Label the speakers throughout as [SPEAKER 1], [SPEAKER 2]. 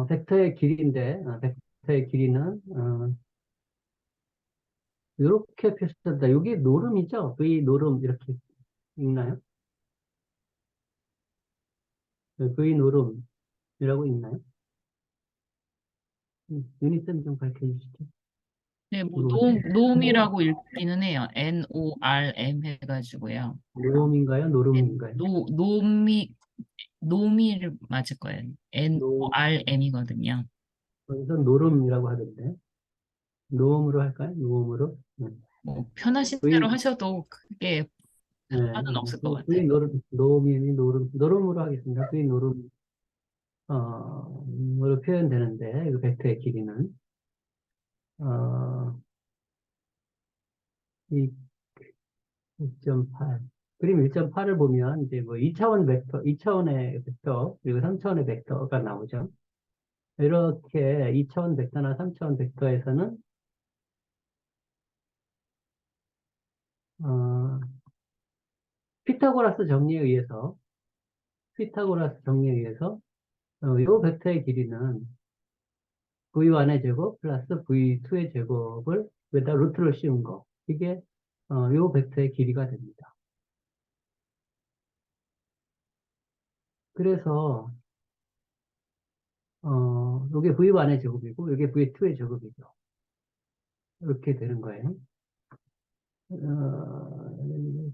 [SPEAKER 1] 벡터의 길이인데, 벡터의 길이는, 이렇게 표시된다. 여기 노름이죠? V 노름 이렇게 읽나요? V 노름이라고 읽나요? 유니쌤 좀 가르쳐 주시죠.
[SPEAKER 2] 네, 뭐
[SPEAKER 1] 이거 어떻게,
[SPEAKER 2] 놈이라고 읽기는 해요. NORM 해가지고요.
[SPEAKER 1] 노름인가요?
[SPEAKER 2] 네,
[SPEAKER 1] 노름인가요?
[SPEAKER 2] 놈이 맞을 거예요.
[SPEAKER 1] 노,
[SPEAKER 2] NORM이거든요.
[SPEAKER 1] 여기서 노름이라고 하던데. 노음으로 할까요? 노음으로? 네.
[SPEAKER 2] 뭐 편하신 대로
[SPEAKER 1] V,
[SPEAKER 2] 하셔도 크게
[SPEAKER 1] 네,
[SPEAKER 2] 상관은 없을 것
[SPEAKER 1] V
[SPEAKER 2] 같아요.
[SPEAKER 1] 노름, 노음이 노름으로 하겠습니다. V 노름, 으로 표현되는데, 그 벡터의 길이는, 어, 이 1.8. 그림 1.8을 보면 이제 뭐 2차원 벡터, 2차원의 벡터, 그리고 3차원의 벡터가 나오죠. 이렇게 2차원 벡터나 3차원 벡터에서는, 어, 피타고라스 정리에 의해서, 피타고라스 정리에 의해서, 요 벡터의 길이는 V1의 제곱 플러스 V2의 제곱을 여기다 루트를 씌운 거. 이게, 요 벡터의 길이가 됩니다. 그래서, 요게 V1의 제곱이고, 요게 V2의 제곱이죠. 이렇게 되는 거예요.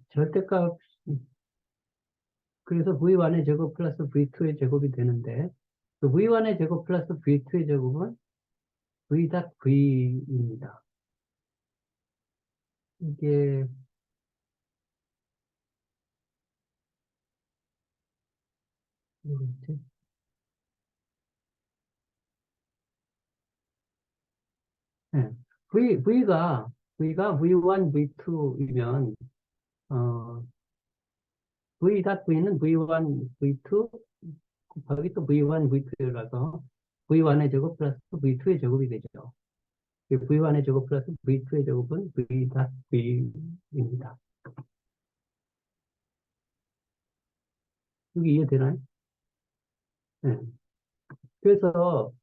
[SPEAKER 1] 절대값, 그래서 V1의 제곱 플러스 V2의 제곱이 되는데, 그 V1의 제곱 플러스 V2의 제곱은 V 닷 V입니다. 이게, 뭐지? 네. V가 V1, V2이면, V 닷 V는 V1, V2 곱하기 또 V1, V2라서 V1의 제곱 플러스 V2의 제곱이 되죠. V1의 제곱 플러스 V2의 제곱은 V 닷 V입니다. 여기 이해되나요? 네. 그래서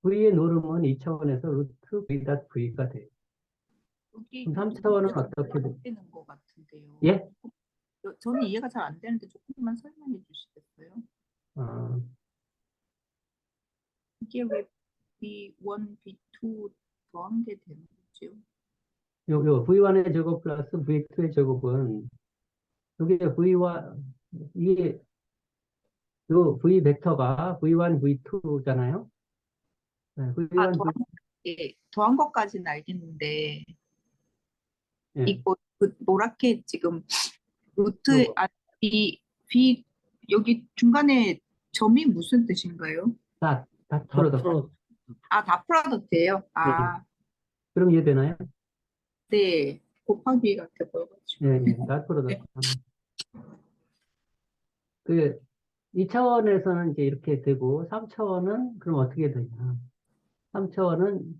[SPEAKER 1] V의 노름은 2차원에서 루트 V 닷 V가 돼요.
[SPEAKER 3] 여기
[SPEAKER 1] 그럼
[SPEAKER 3] 좀
[SPEAKER 1] 3차원은
[SPEAKER 3] 이해가 잘
[SPEAKER 1] 어떻게 돼요?
[SPEAKER 3] 안 되는 것 같은데요.
[SPEAKER 1] 예?
[SPEAKER 3] 저는 이해가 잘 안 되는데 조금만 설명해 주시겠어요?
[SPEAKER 1] 어,
[SPEAKER 3] 이게 왜 B1, B2 더한 게 되는 거죠?
[SPEAKER 1] 요 V1의 제곱 플러스 V2의 제곱은 이게 V와 이게 요 V 벡터가 V1, V2잖아요. 네,
[SPEAKER 3] 아,
[SPEAKER 1] V1, V,
[SPEAKER 3] 더한 것까지는 알겠는데
[SPEAKER 1] 예,
[SPEAKER 3] 이거 그 노랗게 지금 루트
[SPEAKER 1] 요거
[SPEAKER 3] 아, B 여기 중간에 점이 무슨 뜻인가요?
[SPEAKER 1] 다
[SPEAKER 2] 다
[SPEAKER 1] 풀어도
[SPEAKER 2] 풀어.
[SPEAKER 3] 아, 다 프로덕트예요?
[SPEAKER 1] 예.
[SPEAKER 3] 아,
[SPEAKER 1] 그럼 이해되나요?
[SPEAKER 3] 네. 곱하기 같아
[SPEAKER 1] 예,
[SPEAKER 3] 보여가지고.
[SPEAKER 1] 예, 다 풀어도
[SPEAKER 3] 네.
[SPEAKER 1] 그 2차원에서는 이제 이렇게 되고 3차원은 그럼 어떻게 되냐? 3차원은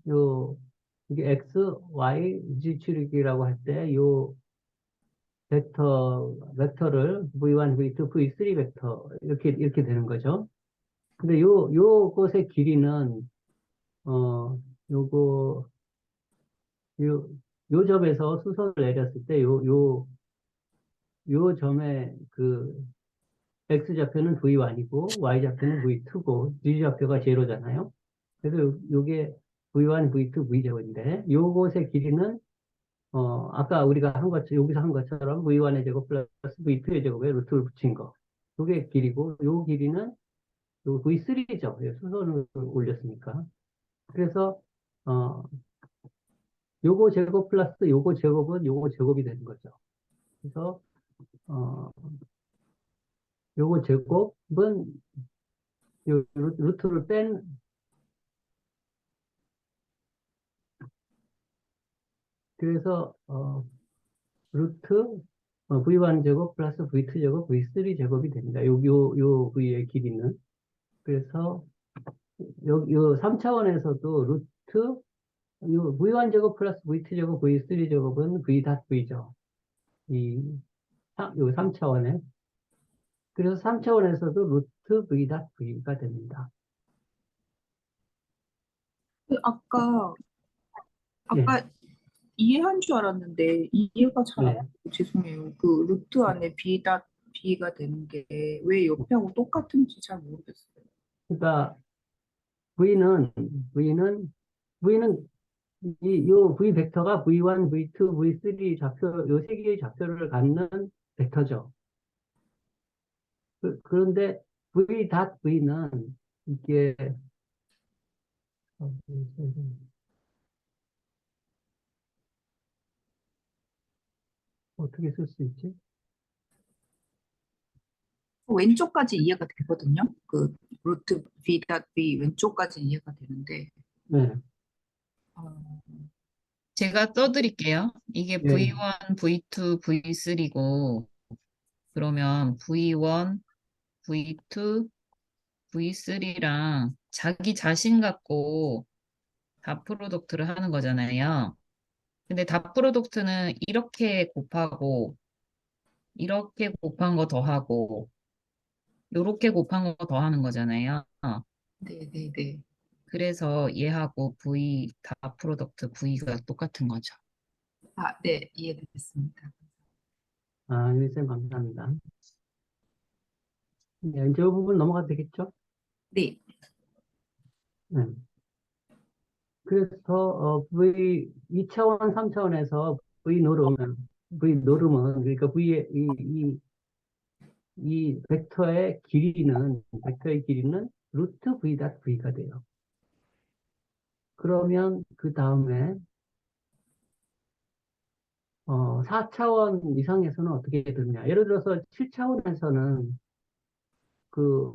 [SPEAKER 1] 이게 x, y, z 출력이라고 할 때 요 벡터를 v1, v2, v3 벡터 이렇게 되는 거죠. 근데 요것의 길이는 요거 요, 요 점에서 수선을 내렸을 때 요 점의 그 x좌표는 v1이고 y좌표는 v2고 z좌표가 제로잖아요. 그래서 요게 v1, v2, v제곱인데 요것의 길이는 아까 우리가 한 것, 여기서 한 것처럼 v1의 제곱 플러스 v2의 제곱에 루트를 붙인 거. 요게 길이고 요 길이는 요 v3죠. 수선을 올렸으니까. 그래서 어 요거 제곱 플러스 요거 제곱은 요거 제곱이 되는 거죠. 그래서 어 요거 제곱은 요 루트를 뺀 그래서 루트 v1 제곱 플러스 v2 제곱 v3 제곱이 됩니다. 요 v의 길이는 그래서 요 3차원에서도 루트 요 v1 제곱 플러스 v2 제곱 v3 제곱은 v 닷 v죠. 요 3차원에 그래서 3차원에서도 루트 v 닷 v가 됩니다.
[SPEAKER 3] 아까
[SPEAKER 1] 예,
[SPEAKER 3] 아까 이해한 줄 알았는데 이해가 잘 안
[SPEAKER 1] 네.
[SPEAKER 3] 돼요. 죄송해요. 그 루트 안에 B가 되는 게 왜 옆에하고 똑같은지 잘 모르겠어요.
[SPEAKER 1] 그러니까 V는 V는 V는 요 V 벡터가 V1, V2, V3 좌표 요 세 개의 좌표를 갖는 벡터죠. 그런데 V 닷 V는 이게 어떻게 쓸 수 있지?
[SPEAKER 3] 왼쪽까지 이해가 되거든요. 그 루트 B 왼쪽까지 이해가 되는데
[SPEAKER 1] 네,
[SPEAKER 3] 어,
[SPEAKER 2] 제가 떠드릴게요. 이게
[SPEAKER 1] 예,
[SPEAKER 2] V1, V2, V3고, 그러면 V1, V2, V3랑 자기 자신 갖고 다 프로덕트를 하는 거잖아요. 근데 다 프로덕트는 이렇게 곱하고, 이렇게 곱한 거 더하고, 요렇게 곱한 거 더하는 거잖아요.
[SPEAKER 3] 네네네.
[SPEAKER 2] 그래서 얘하고 V 다 프로덕트 V가 똑같은 거죠.
[SPEAKER 3] 아, 네, 이해됐습니다.
[SPEAKER 1] 아, 유쌤 감사합니다. 네, 이제 이 부분 넘어가도 되겠죠?
[SPEAKER 3] 네,
[SPEAKER 1] 네. 그래서 V 2차원, 3차원에서 V 노름은 그러니까 V의 이 벡터의 길이는 루트 V 닷 V가 돼요. 그러면 그 다음에 4차원 이상에서는 어떻게 되느냐? 예를 들어서 7차원에서는 그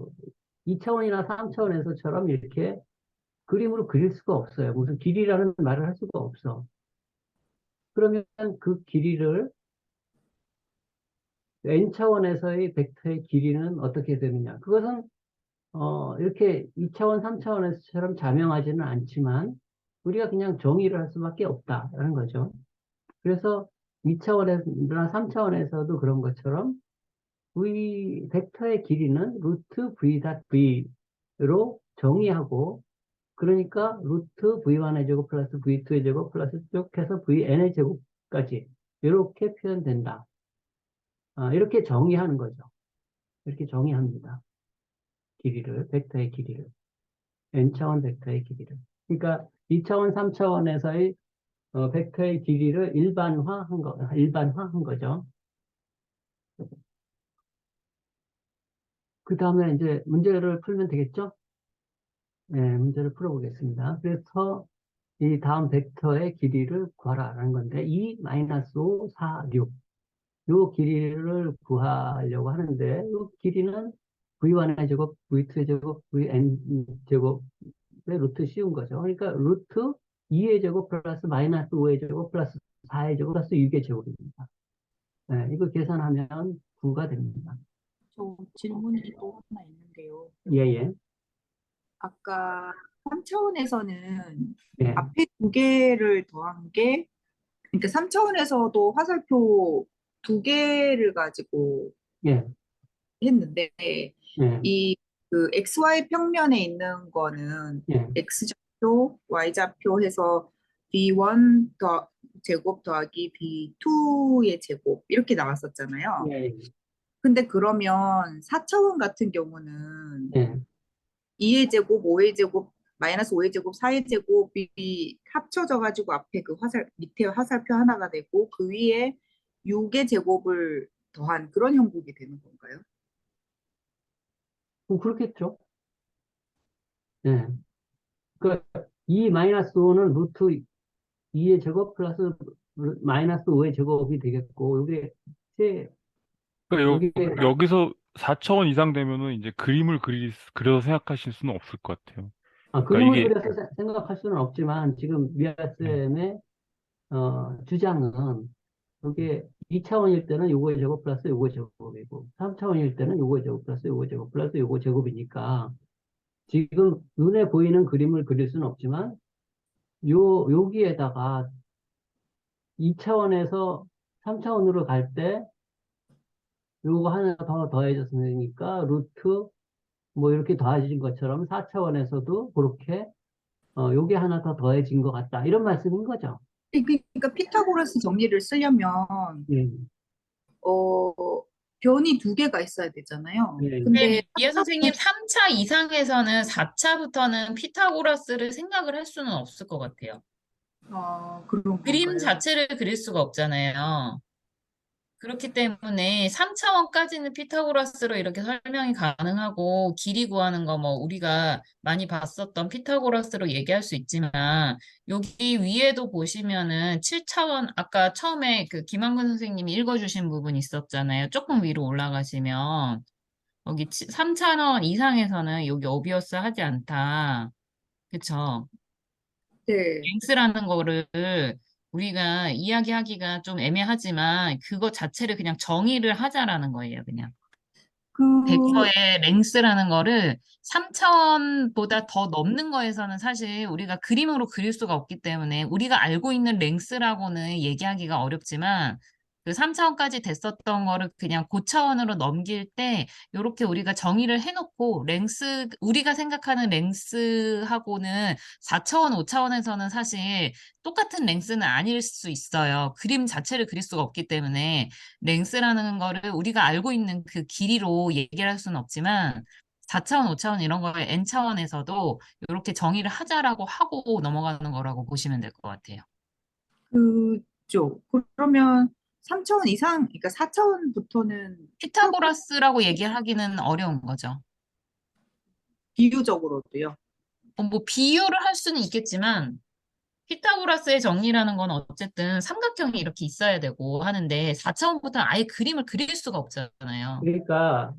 [SPEAKER 1] 2차원이나 3차원에서처럼 이렇게 그림으로 그릴 수가 없어요. 무슨 길이라는 말을 할 수가 없어. 그러면 그 길이를 n차원에서의 벡터의 길이는 어떻게 되느냐? 그것은 이렇게 2차원, 3차원에서처럼 자명하지는 않지만 우리가 그냥 정의를 할 수밖에 없다라는 거죠. 그래서 2차원이나 3차원에서도 그런 것처럼 벡터의 길이는 루트 V 닷 V로 정의하고 그러니까 루트 V1의 제곱 플러스 V2의 제곱 플러스 쭉 해서 VN의 제곱까지 이렇게 표현된다. 이렇게 정의하는 거죠. 이렇게 정의합니다. 벡터의 길이를. n차원 벡터의 길이를. 그러니까 2차원, 3차원에서의 벡터의 길이를 일반화한 거죠. 그 다음에 이제 문제를 풀면 되겠죠? 네, 문제를 풀어보겠습니다. 그래서 이 다음 벡터의 길이를 구하라는 건데, 2, 마이너스 5, 4, 6. 요 길이를 구하려고 하는데, 이 길이는 V1의 제곱, V2의 제곱, VN 제곱의 루트 씌운 거죠. 그러니까 루트 2의 제곱 플러스 마이너스 5의 제곱 플러스 4의 제곱 플러스 6의 제곱입니다. 네, 이거 계산하면 9가 됩니다.
[SPEAKER 3] 저 질문이 또 하나 있는데요.
[SPEAKER 1] 예, 예,
[SPEAKER 3] 아까 3차원에서는
[SPEAKER 1] 예,
[SPEAKER 3] 앞에 두 개를 더한 게, 그러니까 3차원에서도 화살표 두 개를 가지고
[SPEAKER 1] 예,
[SPEAKER 3] 했는데,
[SPEAKER 1] 예,
[SPEAKER 3] 이 그 XY 평면에 있는 거는
[SPEAKER 1] 예,
[SPEAKER 3] X좌표, Y좌표 해서 B1 제곱 더하기 B2의 제곱 이렇게 나왔었잖아요.
[SPEAKER 1] 예,
[SPEAKER 3] 근데 그러면 4차원 같은 경우는
[SPEAKER 1] 예.
[SPEAKER 3] 2의 제곱, 5의 제곱, 마이너스 5의 제곱, 4의 제곱이 합쳐져 가지고 앞에 그 밑에 화살표 하나가 되고 그 위에 6의 제곱을 더한 그런 형국이 되는 건가요?
[SPEAKER 1] 그렇겠죠. 예. 그, 2 마이너스 5는 루트 2의 제곱 플러스 마이너스 5의 제곱이 되겠고, 세,
[SPEAKER 4] 그러니까
[SPEAKER 1] 여기에,
[SPEAKER 4] 여기서 4차원 이상 되면은 이제 그려서 생각하실 수는 없을 것 같아요. 그러니까
[SPEAKER 1] 그림을
[SPEAKER 4] 이게,
[SPEAKER 1] 그려서 생각할 수는 없지만, 지금
[SPEAKER 4] 네.
[SPEAKER 1] 미아쌤의, 주장은, 이게 2차원일 때는 요거의 제곱 플러스 요거의 제곱이고, 3차원일 때는 요거의 제곱 플러스 요거의 제곱 플러스 요거의 제곱이니까, 지금 눈에 보이는 그림을 그릴 수는 없지만, 여기에다가 2차원에서 3차원으로 갈 때, 요거 하나 더 더해졌으니까, 루트, 뭐 이렇게 더해진 것처럼 4차원에서도 그렇게 요게 하나 더 더해진 것 같다. 이런 말씀인 거죠.
[SPEAKER 3] 그러니까 피타고라스 정리를 쓰려면
[SPEAKER 1] 예,
[SPEAKER 3] 어, 변이 두 개가 있어야 되잖아요.
[SPEAKER 1] 예,
[SPEAKER 3] 근데
[SPEAKER 2] 미아 선생님 3차 이상에서는 4차부터는 피타고라스를 생각을 할 수는 없을 것 같아요.
[SPEAKER 3] 그런
[SPEAKER 2] 그림
[SPEAKER 3] 건가요?
[SPEAKER 2] 자체를 그릴 수가 없잖아요. 그렇기 때문에 3차원까지는 피타고라스로 이렇게 설명이 가능하고 길이 구하는 거 뭐 우리가 많이 봤었던 피타고라스로 얘기할 수 있지만 여기 위에도 보시면은 7차원 아까 처음에 그 김한근 선생님이 읽어주신 부분 있었잖아요. 조금 위로 올라가시면 여기 3차원 이상에서는 여기 어비어스 하지 않다. 그쵸?
[SPEAKER 3] 네.
[SPEAKER 2] 랭스라는 거를 우리가 이야기하기가 좀 애매하지만 그거 자체를 그냥 정의를 하자라는 거예요, 그냥.
[SPEAKER 3] 그,
[SPEAKER 2] 벡터의 랭스라는 거를 3차원보다 더 넘는 거에서는 사실 우리가 그림으로 그릴 수가 없기 때문에 우리가 알고 있는 랭스라고는 얘기하기가 어렵지만 그 3차원까지 됐었던 거를 그냥 고차원으로 넘길 때 이렇게 우리가 정의를 해놓고 랭스, 우리가 생각하는 랭스하고는 4차원, 5차원에서는 사실 똑같은 랭스는 아닐 수 있어요. 그림 자체를 그릴 수가 없기 때문에 랭스라는 거를 우리가 알고 있는 그 길이로 얘기를 할 수는 없지만 4차원, 5차원 이런 거를 N차원에서도 이렇게 정의를 하자라고 하고 넘어가는 거라고 보시면 될 것 같아요.
[SPEAKER 3] 그죠. 그러면 3차원 이상, 그러니까 4차원부터는
[SPEAKER 2] 피타고라스라고 얘기하기는 어려운 거죠.
[SPEAKER 3] 비유적으로도요.
[SPEAKER 2] 뭐 비유를 할 수는 있겠지만 피타고라스의 정리라는 건 어쨌든 삼각형이 이렇게 있어야 되고 하는데 4차원부터는 아예 그림을 그릴 수가 없잖아요.
[SPEAKER 1] 그러니까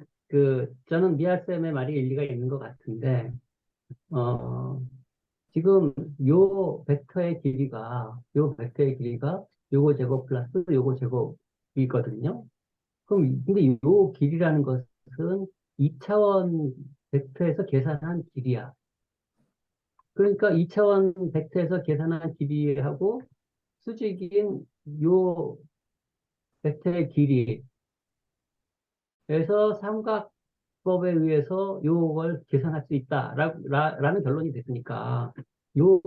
[SPEAKER 1] 저는 미아쌤의 말이 일리가 있는 것 같은데 어, 지금 요 벡터의 길이가 요거 제곱 플러스 요거 제곱이거든요. 그럼 근데 요 길이라는 것은 2차원 벡터에서 계산한 길이야. 그러니까 2차원 벡터에서 계산한 길이하고 수직인 요 벡터의 길이에서 삼각법에 의해서 요걸 계산할 수 있다라는 결론이 됐으니까 요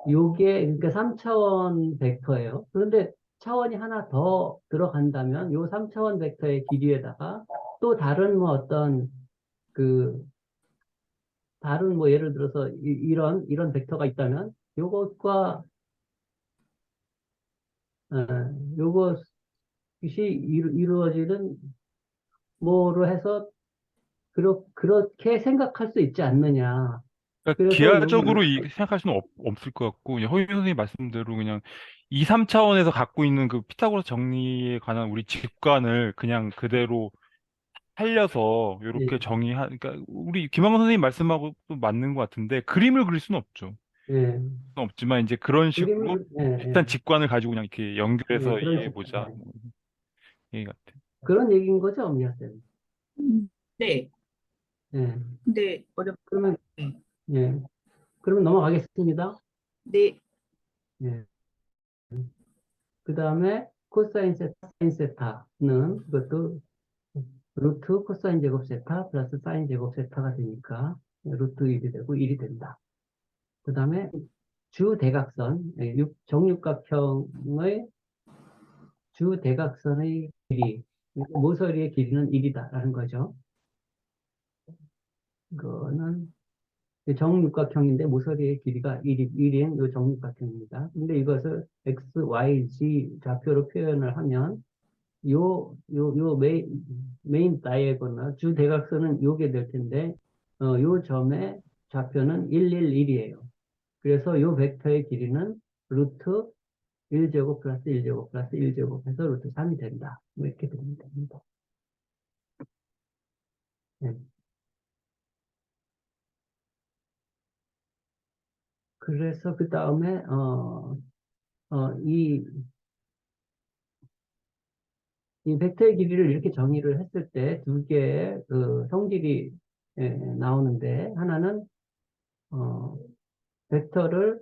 [SPEAKER 1] 요게 그러니까 3차원 벡터예요. 그런데 차원이 하나 더 들어간다면 요 3차원 벡터의 길이에다가 또 다른 뭐 어떤 그 다른 뭐 예를 들어서 이런 벡터가 있다면 요것과 어, 요것이 이루어지는 뭐로 해서 그렇게 생각할 수 있지 않느냐.
[SPEAKER 4] 그러니까
[SPEAKER 1] 그래서
[SPEAKER 4] 기하적으로 생각할 수는 없을 것 같고, 그냥 허윤 선생님 말씀대로 그냥 2, 3차원에서 갖고 있는 그 피타고라스 정리에 관한 우리 직관을 그냥 그대로 살려서
[SPEAKER 1] 예,
[SPEAKER 4] 이렇게 그러니까 우리 김한건 선생님 말씀하고 또 맞는 것 같은데 그림을 그릴 수는 없죠.
[SPEAKER 1] 예,
[SPEAKER 4] 수는 없지만 이제 그런 식으로
[SPEAKER 1] 예, 예,
[SPEAKER 4] 비슷한 직관을 가지고 그냥 이렇게
[SPEAKER 1] 예,
[SPEAKER 4] 연결해서
[SPEAKER 1] 그런
[SPEAKER 4] 이해해보자.
[SPEAKER 1] 식으로.
[SPEAKER 4] 뭐 얘기 같아.
[SPEAKER 1] 그런 얘기인 거죠, 미아쌤.
[SPEAKER 3] 네.
[SPEAKER 1] 예.
[SPEAKER 3] 근데
[SPEAKER 1] 그러면,
[SPEAKER 3] 네.
[SPEAKER 1] 예. 그러면 넘어가겠습니다.
[SPEAKER 3] 네.
[SPEAKER 1] 예. 그 다음에 코사인 세타, 사인 세타는 그것도 루트 코사인 제곱 세타 플러스 사인 제곱 세타가 되니까 루트 1이 되고 1이 된다. 그 다음에 주대각선, 정육각형의 주대각선의 길이, 모서리의 길이는 1이다라는 거죠. 이거는 정육각형인데 모서리의 길이가 1인 이 정육각형입니다. 근데 이것을 x, y, z 좌표로 표현을 하면 요 메인 다이애고널 주대각선은 요게 될 텐데 요 점의 좌표는 111이에요. 그래서 요 벡터의 길이는 루트 1제곱 플러스 1제곱 플러스 1제곱 해서 루트 3이 된다. 뭐 이렇게 되면 됩니다. 네. 그래서 그 다음에 이 벡터의 길이를 이렇게 정의를 했을 때 두 개의 그 성질이 나오는데 하나는 어, 벡터를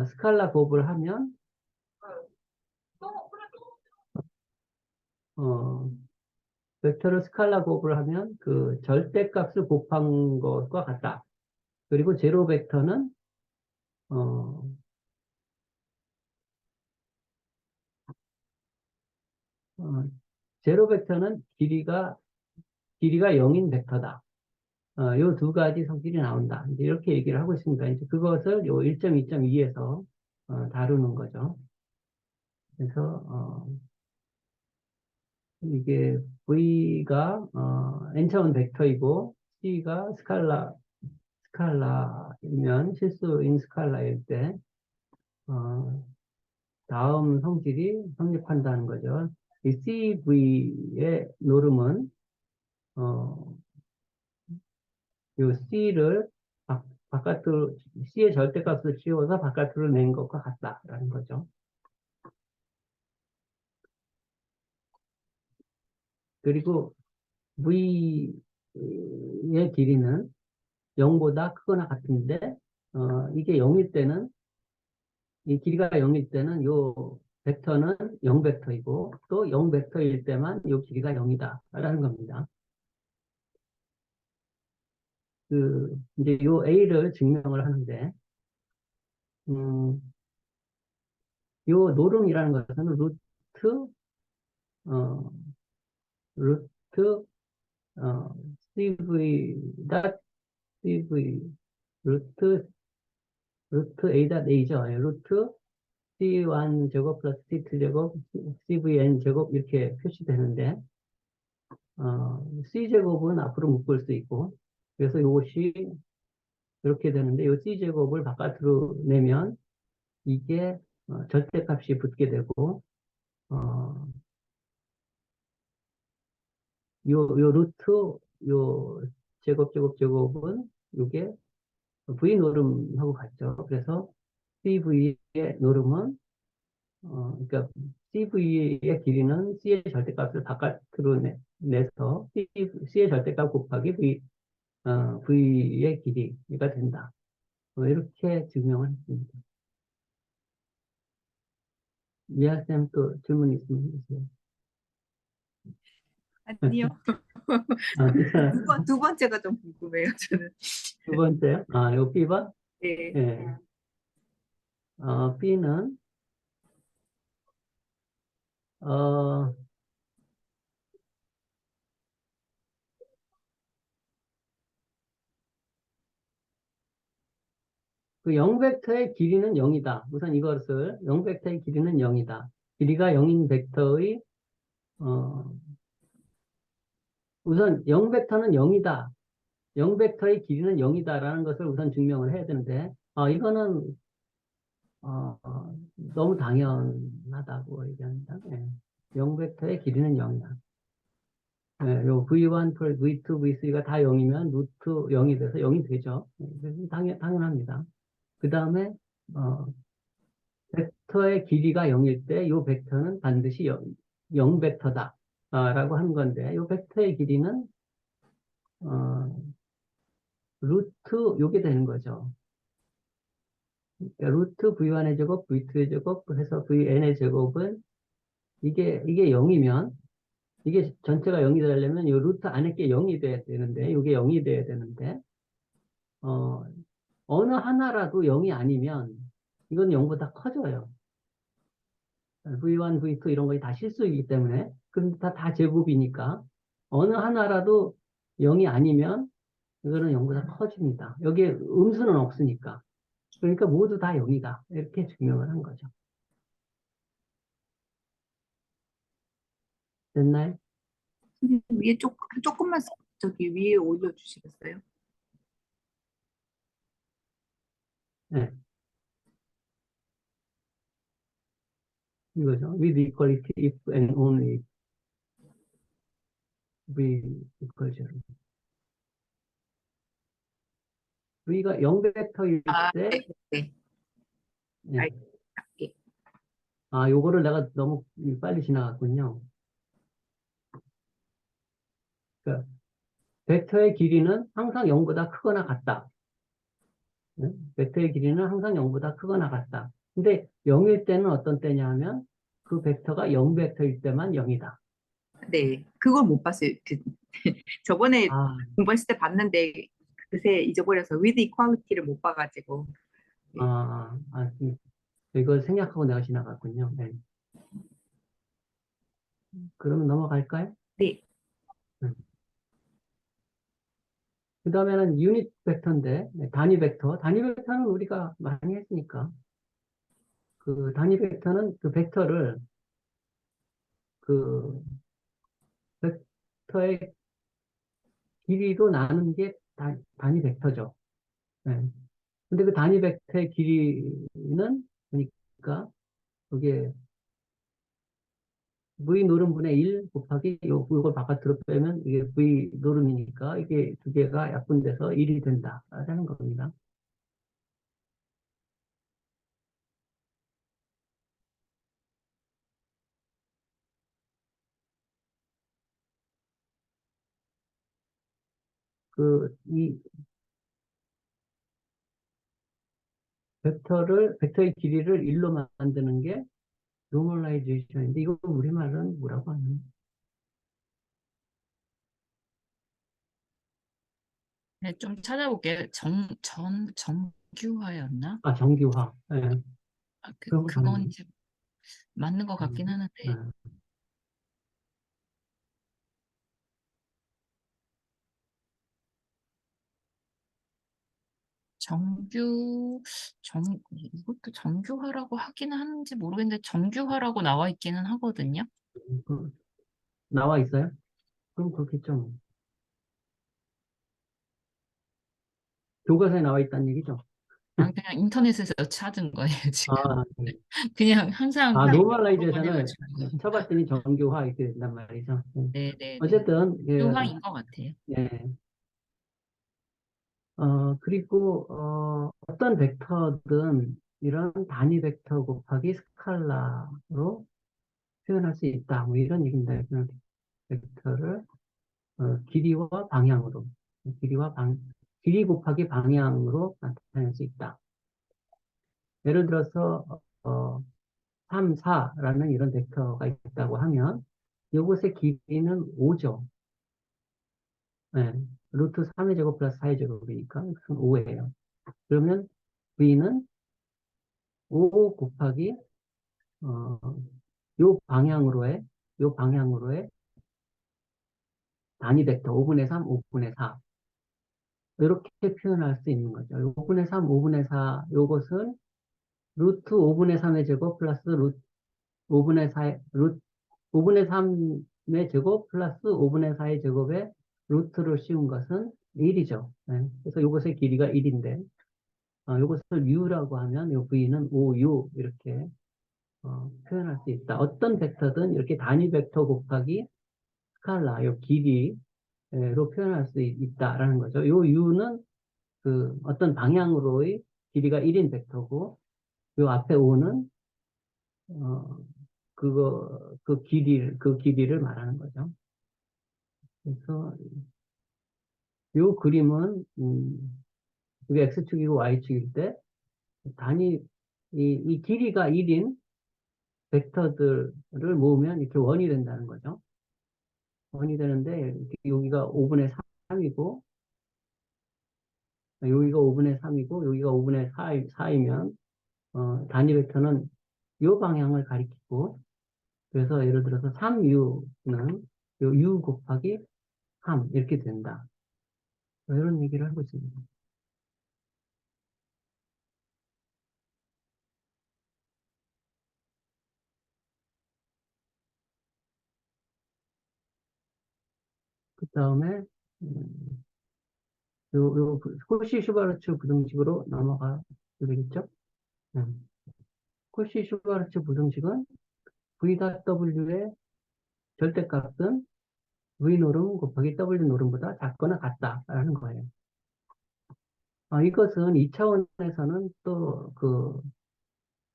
[SPEAKER 1] 스칼라 곱을 하면 어, 벡터를 스칼라 곱을 하면 그 절대값을 곱한 것과 같다. 그리고 제로 벡터는 어, 제로 벡터는 길이가 0인 벡터다. 요 두 가지 성질이 나온다. 이제 이렇게 얘기를 하고 있습니다. 이제 그것을 요 1.2.2에서 다루는 거죠. 그래서 이게 V가 n차원 벡터이고 C가 스칼라이면 실수인 스칼라일 때 다음 성질이 성립한다는 거죠. 이 CV의 노름은 요 C를 바깥으로 C의 절대값을 씌워서 바깥으로 낸 것과 같다라는 거죠. 그리고 V의 길이는 0보다 크거나 같은데 이게 0일 때는 이 길이가 0일 때는 요 벡터는 0벡터이고 또 0벡터일 때만 요 길이가 0이다라는 겁니다. 이제 요 A를 증명을 하는데 요 노름이라는 것은 어, 루트 CV CV 루트 A.A죠. 루트 C1 제곱 플러스 C2 제곱 CVN 제곱 이렇게 표시되는데 C 제곱은 앞으로 묶을 수 있고 그래서 이것이 이렇게 되는데 이 C 제곱을 바깥으로 내면 이게 절대값이 붙게 되고 요 루트 요 제곱은 이게 V 노름하고 같죠. 그래서 CV의 노름은 그러니까 CV의 길이는 C의 절대값을 바깥으로 내서 C의 절대값 곱하기 V의 길이가 된다. 이렇게 증명을 했습니다. 미아쌤 또 질문 있으면 해주세요.
[SPEAKER 3] 아니요. 두 번째가 좀 궁금해요, 저는.
[SPEAKER 1] 두 번째요? 요 B번?
[SPEAKER 3] 네.
[SPEAKER 1] 예. B는, 어, 그 0벡터의 길이는 0이다. 우선 이것을 0벡터의 길이는 0이다. 길이가 0인 벡터의 우선 0벡터는 0이다. 0벡터의 길이는 0이다라는 것을 우선 증명을 해야 되는데 이거는 너무 당연하다고 얘기합니다. 예. 0벡터의 길이는 0이야. 예, 요 V1, V2, V3가 다 0이면 루트 0이 돼서 0이 되죠. 예, 그래서 당연합니다. 그 다음에 벡터의 길이가 0일 때 이 벡터는 반드시 0 벡터다 라고 하는 건데 이 벡터의 길이는 루트 요게 되는 거죠. 그러니까 루트 V1의 제곱, V2의 제곱 해서 VN의 제곱은 이게 0이면 이게 전체가 0이 되려면 이 루트 안에 게 0이 돼야 되는데 이게 0이 돼야 되는데 어느 하나라도 0이 아니면 이건 0보다 커져요. V1, V2 이런 거다 실수이기 때문에 그럼 다 제곱이니까 어느 하나라도 0이 아니면 이거는 0보다 커집니다. 여기에 음수는 없으니까. 그러니까 모두 다 0이다. 이렇게 증명을 한 거죠. 됐나요?
[SPEAKER 3] 위에 조금만 저기 위에 올려주시겠어요?
[SPEAKER 1] 네. 이거죠. With equality if and only if V equals 0. V가 0벡터일 때,
[SPEAKER 3] 네. 네.
[SPEAKER 1] 예.
[SPEAKER 3] 알겠습니다.
[SPEAKER 1] 요거를 내가 너무 빨리 지나갔군요. 그러니까 벡터의 길이는 항상 0보다 크거나 같다. 예? 벡터의 길이는 항상 0보다 크거나 같다. 근데 0일 때는 어떤 때냐 하면 그 벡터가 0벡터일 때만 0이다.
[SPEAKER 3] 네, 그걸 못 봤어요. 저번에
[SPEAKER 1] 아,
[SPEAKER 3] 공부했을 때 봤는데 그새 잊어버려서 with equality를 못 봐가지고. 네.
[SPEAKER 1] 이걸 생략하고 내가 지나갔군요. 네. 그러면 넘어갈까요?
[SPEAKER 3] 네.
[SPEAKER 1] 그 다음에는 유닛 벡터인데, 네, 단위 벡터. 단위 벡터는 우리가 많이 했으니까. 그 단위 벡터는 그 벡터를 그 벡터의 길이로 나눈 게 단위 벡터죠. 네. 근데 그 단위 벡터의 길이는, 그러니까, 그게 v 노름분의 1 곱하기 요걸 바깥으로 빼면 이게 v 노름이니까 이게 두 개가 약분돼서 1이 된다라는 겁니다. 이 벡터의 길이를 1로 만드는 게 노멀라이제이션인데, 이거 우리말은 뭐라고 하냐?
[SPEAKER 2] 네, 좀 찾아볼게요. 정규화였나?
[SPEAKER 1] 정규화. 예, 그런 거
[SPEAKER 2] 그건
[SPEAKER 1] 맞네.
[SPEAKER 2] 이제 맞는 것 같긴 하는데.
[SPEAKER 1] 예.
[SPEAKER 2] 이것도 정규화라고 하기는 하는지 모르겠는데, 정규화라고 나와 있기는 하거든요.
[SPEAKER 1] 나와 있어요? 그럼 그렇겠죠. 교과서에 나와 있다는 얘기죠.
[SPEAKER 2] 그냥 인터넷에서 찾은 거예요, 지금.
[SPEAKER 1] 네.
[SPEAKER 2] 그냥 항상 여러 번
[SPEAKER 1] 노멀라이제이션을
[SPEAKER 2] 해가지고.
[SPEAKER 1] 쳐봤더니 정규화 이렇게 된단 말이죠. 네.
[SPEAKER 2] 네네네.
[SPEAKER 1] 어쨌든,
[SPEAKER 2] 정규화인 것 같아요.
[SPEAKER 1] 예. 그리고, 어떤 벡터든 이런 단위 벡터 곱하기 스칼라로 표현할 수 있다. 뭐 이런 얘기인데, 그냥 벡터를, 길이와 방향으로, 길이 곱하기 방향으로 나타낼 수 있다. 예를 들어서, 3, 4라는 이런 벡터가 있다고 하면, 이것의 길이는 5죠. 네. 루트 3의 제곱 플러스 4의 제곱이니까, 그건 5예요. 그러면 V는 5 곱하기 어, 요 방향으로의 단위 벡터 5분의 3, 5분의 4 이렇게 표현할 수 있는 거죠. 5분의 3, 5분의 4 요것은 루트 5분의 3의 제곱 플러스 루트 5분의 4, 루트 5분의 3의 제곱 플러스 5분의 4의 제곱에 루트를 씌운 것은 1이죠. 네. 그래서 요것의 길이가 1인데 요것을 u라고 하면 요 v는 5u 이렇게 표현할 수 있다. 어떤 벡터든 이렇게 단위 벡터 곱하기 스칼라, 요 길이로 표현할 수 있다라는 거죠. 요 u는 그 어떤 방향으로의 길이가 1인 벡터고, 요 앞에 5는, 그 길이를 말하는 거죠. 그래서 요 그림은, 이게 X축이고 Y축일 때, 이 길이가 1인 벡터들을 모으면 이렇게 원이 된다는 거죠. 원이 되는데, 여기가 5분의 3이고, 여기가 5분의 3이고, 여기가 5분의 4이면, 단위 벡터는 이 방향을 가리키고, 그래서 예를 들어서 3u는 요 u 곱하기 3, 이렇게 된다. 이런 얘기를 하고 있습니다. 그 다음에, 코시 슈바르츠 부등식으로 넘어가 되겠죠? 코시 슈바르츠 부등식은 v.w의 절대값은 v 노름 곱하기 w 노름보다 작거나 같다라는 거예요. 이것은 2차원에서는 또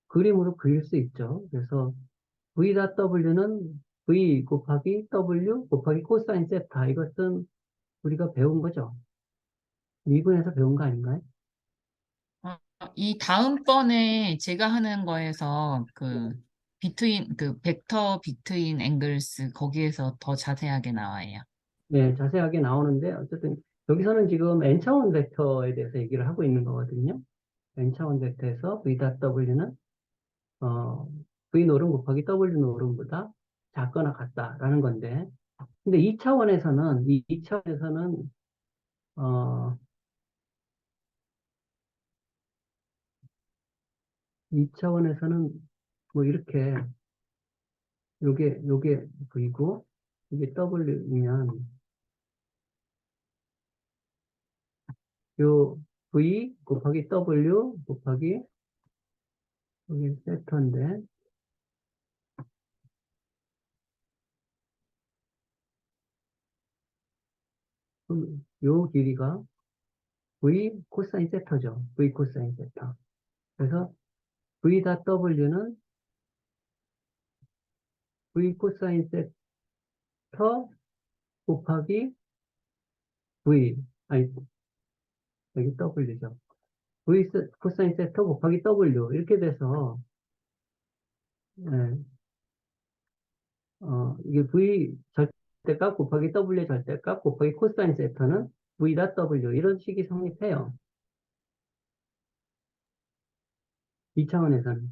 [SPEAKER 1] 그림으로 그릴 수 있죠. 그래서 v.w는 v 곱하기 w 곱하기 코사인 세타. 이것은 우리가 배운 거죠. 미분에서 배운 거 아닌가요?
[SPEAKER 2] 이 다음번에 제가 하는 거에서 벡터 비트윈 앵글스 거기에서 더 자세하게 나와요.
[SPEAKER 1] 네, 자세하게 나오는데 어쨌든 여기서는 지금 n차원 벡터에 대해서 얘기를 하고 있는 거거든요. n차원 벡터에서 v.w는 v 노름 곱하기 w 노름보다 작거나 같다라는 건데, 근데 2차원에서는 어, 2차원에서는 뭐 이렇게 요게 v고 이게 w면 요 v 곱하기 w 곱하기 여기 세터인데 그럼 요 길이가 v 코사인 세터죠. v 코사인 세터. 그래서 v.w는 v 코사인 세터 곱하기 v 아니 여기 w죠. v 코사인 세터 곱하기 w 이렇게 돼서 예, 이게 v 절대값 곱하기 w의 절대값 곱하기 코사인 세터는 v.w 이런 식이 성립해요. 2차원에서는.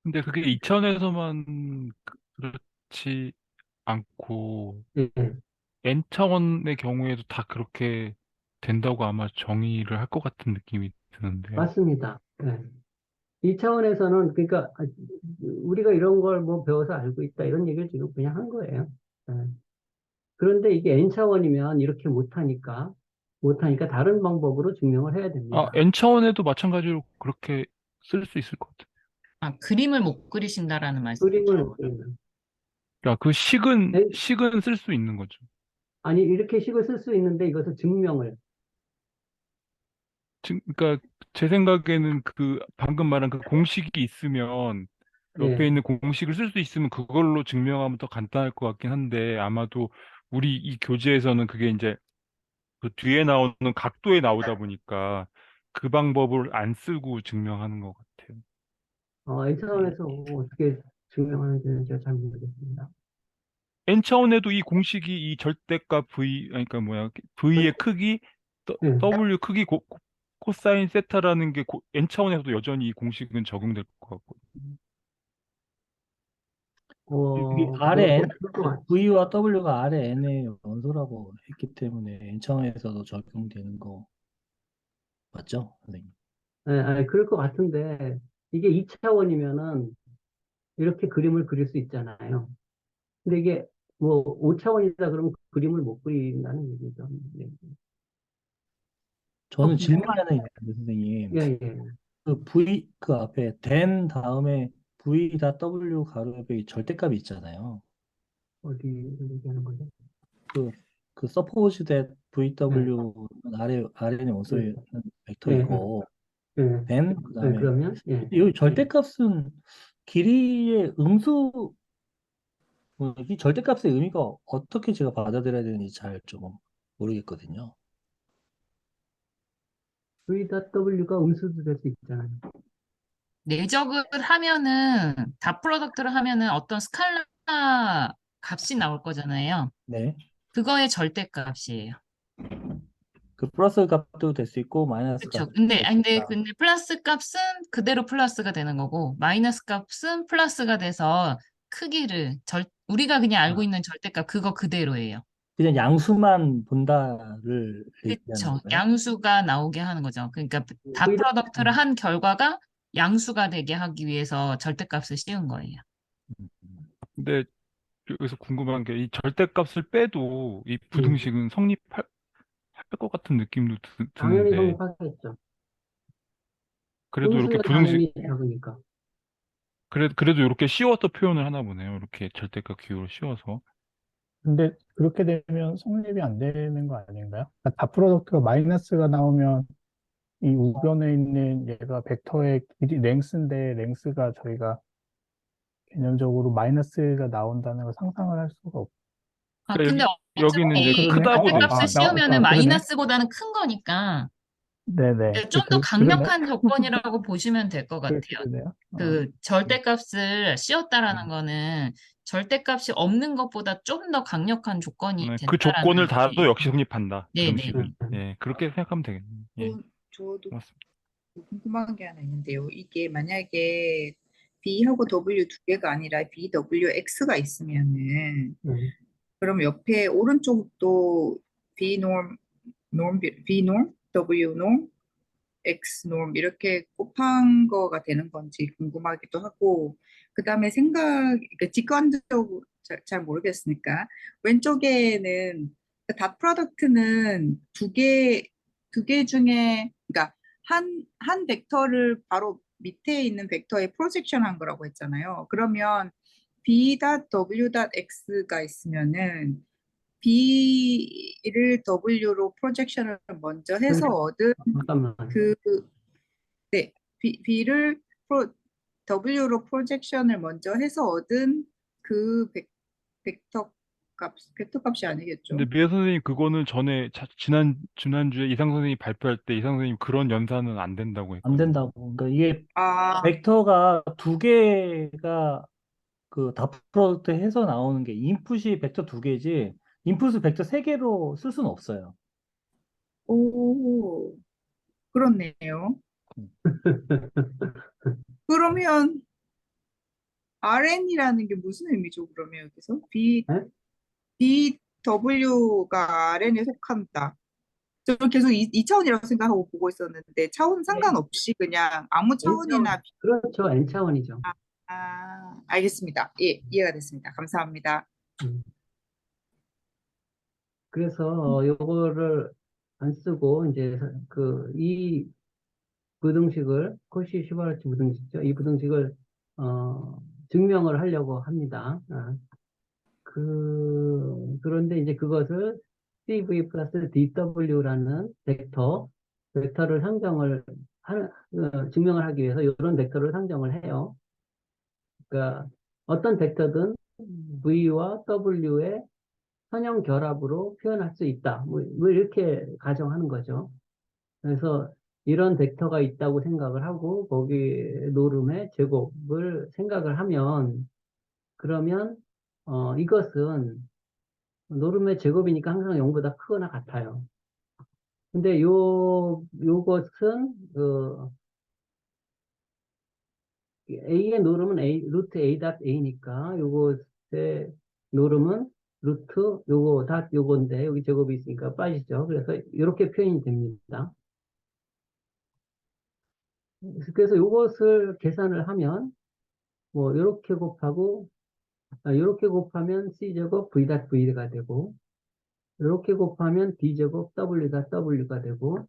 [SPEAKER 4] 근데 그게 2차원에서만 그렇지 않고
[SPEAKER 1] 예,
[SPEAKER 4] N차원의 경우에도 다 그렇게 된다고 아마 정의를 할 것 같은 느낌이 드는데요.
[SPEAKER 1] 맞습니다. 예. 2차원에서는 그러니까 우리가 이런 걸 뭐 배워서 알고 있다 이런 얘기를 지금 그냥 한 거예요. 예. 그런데 이게 n차원이면 이렇게 못하니까 다른 방법으로 증명을 해야
[SPEAKER 4] 아,
[SPEAKER 1] 됩니다.
[SPEAKER 4] N차원에도 마찬가지로 그렇게 쓸 수 있을 것 같아요.
[SPEAKER 2] 아, 그림을 못 그리신다라는
[SPEAKER 1] 그림을
[SPEAKER 2] 말씀이죠.
[SPEAKER 1] 못 그리면.
[SPEAKER 4] 그러니까 그 식은
[SPEAKER 1] 엔-
[SPEAKER 4] 쓸 수 있는 거죠.
[SPEAKER 1] 아니 이렇게 식을 쓸 수 있는데 이것을 증명을
[SPEAKER 4] 그러니까 제 생각에는 그 방금 말한 그 공식이 있으면 옆에
[SPEAKER 1] 예.
[SPEAKER 4] 있는 공식을 쓸 수 있으면 그걸로 증명하면 더 간단할 것 같긴 한데 아마도 우리 이 교재에서는 그게 이제 그 뒤에 나오는 각도에 나오다 보니까 그 방법을 안 쓰고 증명하는 것 같아요.
[SPEAKER 1] n차원에서 어떻게 증명하는지는 제가 잘 모르겠습니다.
[SPEAKER 4] N차원에도 이 공식이 이 절대값 V, 아니, 그러니까 뭐야, V의 크기,
[SPEAKER 1] 예.
[SPEAKER 4] W 크기 코사인 세타라는 게 N차원에서도 여전히 이 공식은 적용될 것 같고.
[SPEAKER 5] 여기 아래 N,
[SPEAKER 1] 그럴 것 같-
[SPEAKER 5] V와 W가 아래 N의 원소라고 했기 때문에 N차원에서도 적용되는 거 맞죠, 선생님?
[SPEAKER 1] 예, 아니, 그럴 것 같은데 이게 2차원이면은 이렇게 그림을 그릴 수 있잖아요. 근데 이게 뭐 5차원이다 그러면 그림을 못 그린다는 얘기죠. 네.
[SPEAKER 5] 저는 질문 하나 있는데, 선생님.
[SPEAKER 1] 예, 예.
[SPEAKER 5] 그 V, 그 앞에 된 다음에 V다 W 가로 옆에 절대값이 있잖아요.
[SPEAKER 1] 어디 얘기하는 거죠?
[SPEAKER 5] 그 suppose that
[SPEAKER 1] 네.
[SPEAKER 5] VW는 아래는 원소의
[SPEAKER 1] 예,
[SPEAKER 5] 벡터이고,
[SPEAKER 1] 예.
[SPEAKER 5] then 그 다음에
[SPEAKER 1] 그러면 예.
[SPEAKER 5] 이 절대값은 길이의 음수, 이 절대값의 의미가 어떻게 제가 받아들여야 되는지 잘 좀 모르겠거든요.
[SPEAKER 1] V.W가 음수도 될 수 있잖아요.
[SPEAKER 2] 내적을 하면은 닷 프로덕트를 하면은 어떤 스칼라 값이 나올 거잖아요.
[SPEAKER 5] 네.
[SPEAKER 2] 그거의 절대값이에요.
[SPEAKER 5] 그 플러스 값도 될 수 있고 마이너스
[SPEAKER 2] 그렇죠.
[SPEAKER 5] 값도
[SPEAKER 2] 근데
[SPEAKER 5] 될수
[SPEAKER 2] 아니, 근데
[SPEAKER 5] 있다.
[SPEAKER 2] 근데 플러스 값은 그대로 플러스가 되는 거고 마이너스 값은 플러스가 돼서 크기를 우리가 그냥 알고 있는 절대값 그거 그대로예요.
[SPEAKER 5] 그냥 양수만 본다를 얘기하는
[SPEAKER 2] 그렇죠.
[SPEAKER 5] 거예요.
[SPEAKER 2] 양수가 나오게 하는 거죠. 그러니까 닷
[SPEAKER 1] V.
[SPEAKER 2] 프로덕트를 한 결과가 양수가 되게 하기 위해서 절대값을 씌운 거예요.
[SPEAKER 4] 근데 여기서 궁금한 게 이 절대값을 빼도 이
[SPEAKER 1] 음,
[SPEAKER 4] 부등식은 성립할 것 같은 느낌도
[SPEAKER 1] 당연히
[SPEAKER 4] 드는데
[SPEAKER 1] 성립하겠죠.
[SPEAKER 4] 그래도 이렇게
[SPEAKER 1] 음수는 당연히 작으니까.
[SPEAKER 4] 그래도 이렇게 씌워서 표현을 하나 보네요. 이렇게 절대값 기호를 씌워서.
[SPEAKER 6] 근데 그렇게 되면 성립이 안 되는 거 아닌가요? 그러니까 다 프로덕트가 마이너스가 나오면 이 우변에 있는 얘가 벡터의 길이 랭스인데 랭스가 저희가 개념적으로 마이너스가 나온다는 걸 상상을 할 수가 없고.
[SPEAKER 2] 아,
[SPEAKER 4] 그러니까
[SPEAKER 2] 근데
[SPEAKER 4] 여기는 이제
[SPEAKER 2] 어차피
[SPEAKER 6] 그러네.
[SPEAKER 4] 크다고 돼
[SPEAKER 2] 절대값을
[SPEAKER 4] 있어요.
[SPEAKER 2] 씌우면은
[SPEAKER 6] 그러네.
[SPEAKER 2] 마이너스보다는 큰 거니까
[SPEAKER 6] 네네.
[SPEAKER 2] 좀 더
[SPEAKER 6] 그러네.
[SPEAKER 2] 강력한 조건이라고 보시면 될 것 같아요.
[SPEAKER 6] 그러네요.
[SPEAKER 2] 그 절대값을 씌웠다라는 거는 절대값이 없는 것보다 좀 더 강력한 조건이
[SPEAKER 4] 그
[SPEAKER 2] 된다라는
[SPEAKER 4] 조건을 달아도
[SPEAKER 2] 게.
[SPEAKER 4] 역시 성립한다. 그
[SPEAKER 2] 네네.
[SPEAKER 4] 등식이. 예, 그렇게 생각하면 되겠네요. 예,
[SPEAKER 3] 저도
[SPEAKER 4] 고맙습니다.
[SPEAKER 3] 궁금한 게 하나 있는데요. 이게 만약에 B하고 W 두 개가 아니라 BWX가 있으면은
[SPEAKER 1] 음,
[SPEAKER 3] 그럼 옆에 오른쪽도 B norm, B norm, W norm, X norm 이렇게 곱한 거가 되는 건지 궁금하기도 하고 그다음에 그러니까 직관적으로 잘 모르겠으니까 왼쪽에는 닷 프로덕트는 두 개 중에 그러니까 한 벡터를 바로 밑에 있는 벡터에 프로젝션 한 거라고 했잖아요. 그러면 B.W.X가 있으면은 B를 W로 프로젝션을 먼저 해서 얻은
[SPEAKER 1] 잠깐만.
[SPEAKER 3] 그, 네, B를 W로 프로젝션을 먼저 해서 얻은 그 벡터 값이 아니겠죠?
[SPEAKER 4] 근데 미애 선생님 그거는 전에 지난주에 이상 선생님이 발표할 때 이상 선생님 그런 연산은 안 된다고
[SPEAKER 5] 안
[SPEAKER 4] 했거든요.
[SPEAKER 5] 된다고. 그러니까 이게
[SPEAKER 3] 아,
[SPEAKER 5] 벡터가 두 개가 그 닷 프로덕트 해서 나오는 게 인풋이 벡터 두 개지 인풋을 벡터 세 개로 쓸 수는 없어요.
[SPEAKER 3] 오, 그렇네요.
[SPEAKER 5] 음.
[SPEAKER 3] 그러면 RN이라는 게 무슨 의미죠? 그러면 여기서
[SPEAKER 1] 네?
[SPEAKER 3] BW가 RN에 속한다. 저는 계속 2차원이라고 생각하고 보고 있었는데 차원 상관없이 그냥 아무
[SPEAKER 1] N차원,
[SPEAKER 3] 차원이나
[SPEAKER 1] 그렇죠. N차원이죠.
[SPEAKER 3] 알겠습니다. 예, 이해가 됐습니다. 감사합니다.
[SPEAKER 1] 음. 그래서 요거를 안 쓰고 이제 이 부등식을 코시 슈바르츠 부등식이죠. 이 부등식을 증명을 하려고 합니다. 그런데 이제 그것을 CV 플러스 DW라는 벡터를 증명을 하기 위해서 이런 벡터를 상정을 해요. 그러니까 어떤 벡터든 V와 W의 선형 결합으로 표현할 수 있다. 뭐 이렇게 가정하는 거죠. 그래서 이런 벡터가 있다고 생각을 하고 거기 노름의 제곱을 생각을 하면 그러면 이것은 노름의 제곱이니까 항상 0보다 크거나 같아요. 근데 요것은 A의 노름은 루트 A 닷 A니까 요것의 노름은 루트 요거 닷 요건데 여기 제곱이 있으니까 빠지죠. 그래서 이렇게 표현이 됩니다. 그래서 요것을 계산을 하면 뭐 이렇게 곱하면 C제곱 V 닷 V가 되고 이렇게 곱하면 D제곱 W 닷 W가 되고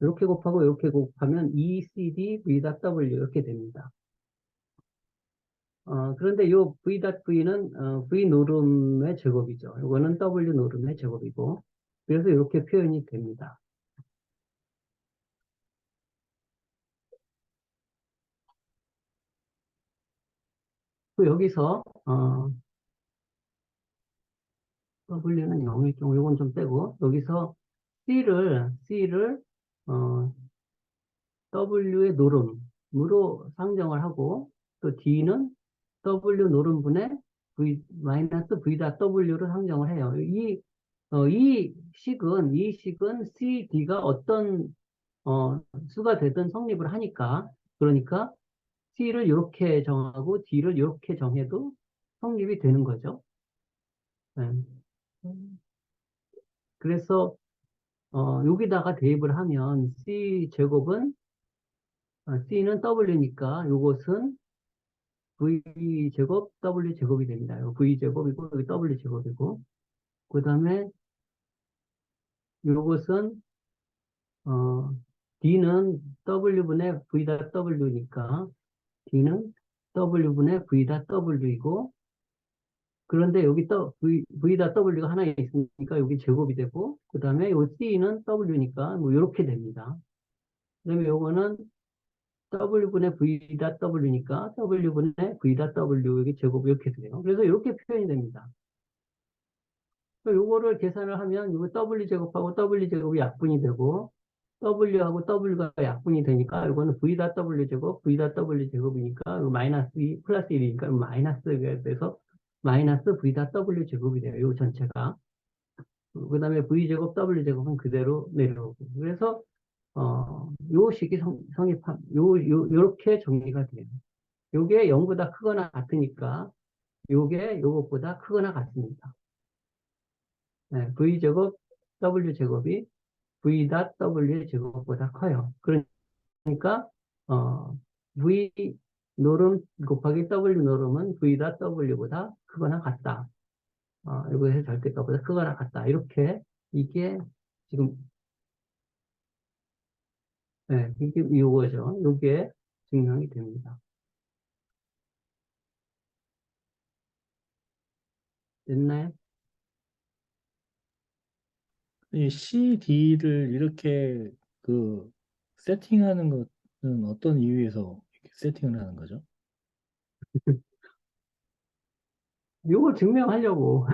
[SPEAKER 1] 이렇게 곱하고 이렇게 곱하면 ECD V 닷 W 이렇게 됩니다. 그런데 요 V 닷 V는 V 노름의 제곱이죠. 이거는 W 노름의 제곱이고 그래서 이렇게 표현이 됩니다. 또 여기서 W는 0일 경우 이건 좀 빼고 여기서 C를 W의 노름으로 상정을 하고 또 D는 W 노름분의 마이너스 V 닷 W로 상정을 해요. 이 식은 C, D가 어떤 수가 되든 성립을 하니까 그러니까 C를 이렇게 정하고 D를 이렇게 정해도 성립이 되는 거죠. 네. 그래서 여기다가 대입을 하면 C는 W니까 이것은 V제곱 W제곱이 됩니다. V제곱이고 여기 W제곱이고 그 다음에 이것은 D는 W분의 V 닷 W니까 D는 W분의 V 닷 W이고 그런데 여기 V 닷 W가 하나 있으니까 여기 제곱이 되고 그 다음에 요 C는 W니까 뭐 이렇게 됩니다. 그 다음에 요거는 W분의 V 닷 W니까 W분의 V 닷 W 여기 제곱 이렇게 돼요. 그래서 이렇게 표현이 됩니다. 요거를 계산을 하면 이거 W 제곱하고 W 제곱이 약분이 되고 W하고 W가 약분이 되니까 이거는 V 닷 W 제곱, V 닷 W 제곱이니까 이거 마이너스 2, 플러스 1이니까 마이너스가 돼서 마이너스 V 다 W 제곱이 돼요. 요 전체가. 그 다음에 V 제곱 W 제곱은 그대로 내려오고. 그래서, 요 식이 요렇게 정리가 돼요. 요게 0보다 크거나 같으니까, 요게 요것보다 크거나 같습니다. 네, V 제곱 W 제곱이 V 닷 W 제곱보다 커요. 그러니까, V 노름 곱하기 W 노름은 V 닷 W보다 크거나 같다. 이거에서 절대값보다 크거나 같다. 이렇게, 이게 지금, 네, 이게 이거죠. 이게 증명이 됩니다. 됐나요?
[SPEAKER 5] 이 CD를 이렇게 그 세팅하는 것은 어떤 이유에서 이렇게 세팅을 하는 거죠?
[SPEAKER 1] 이걸 증명하려고.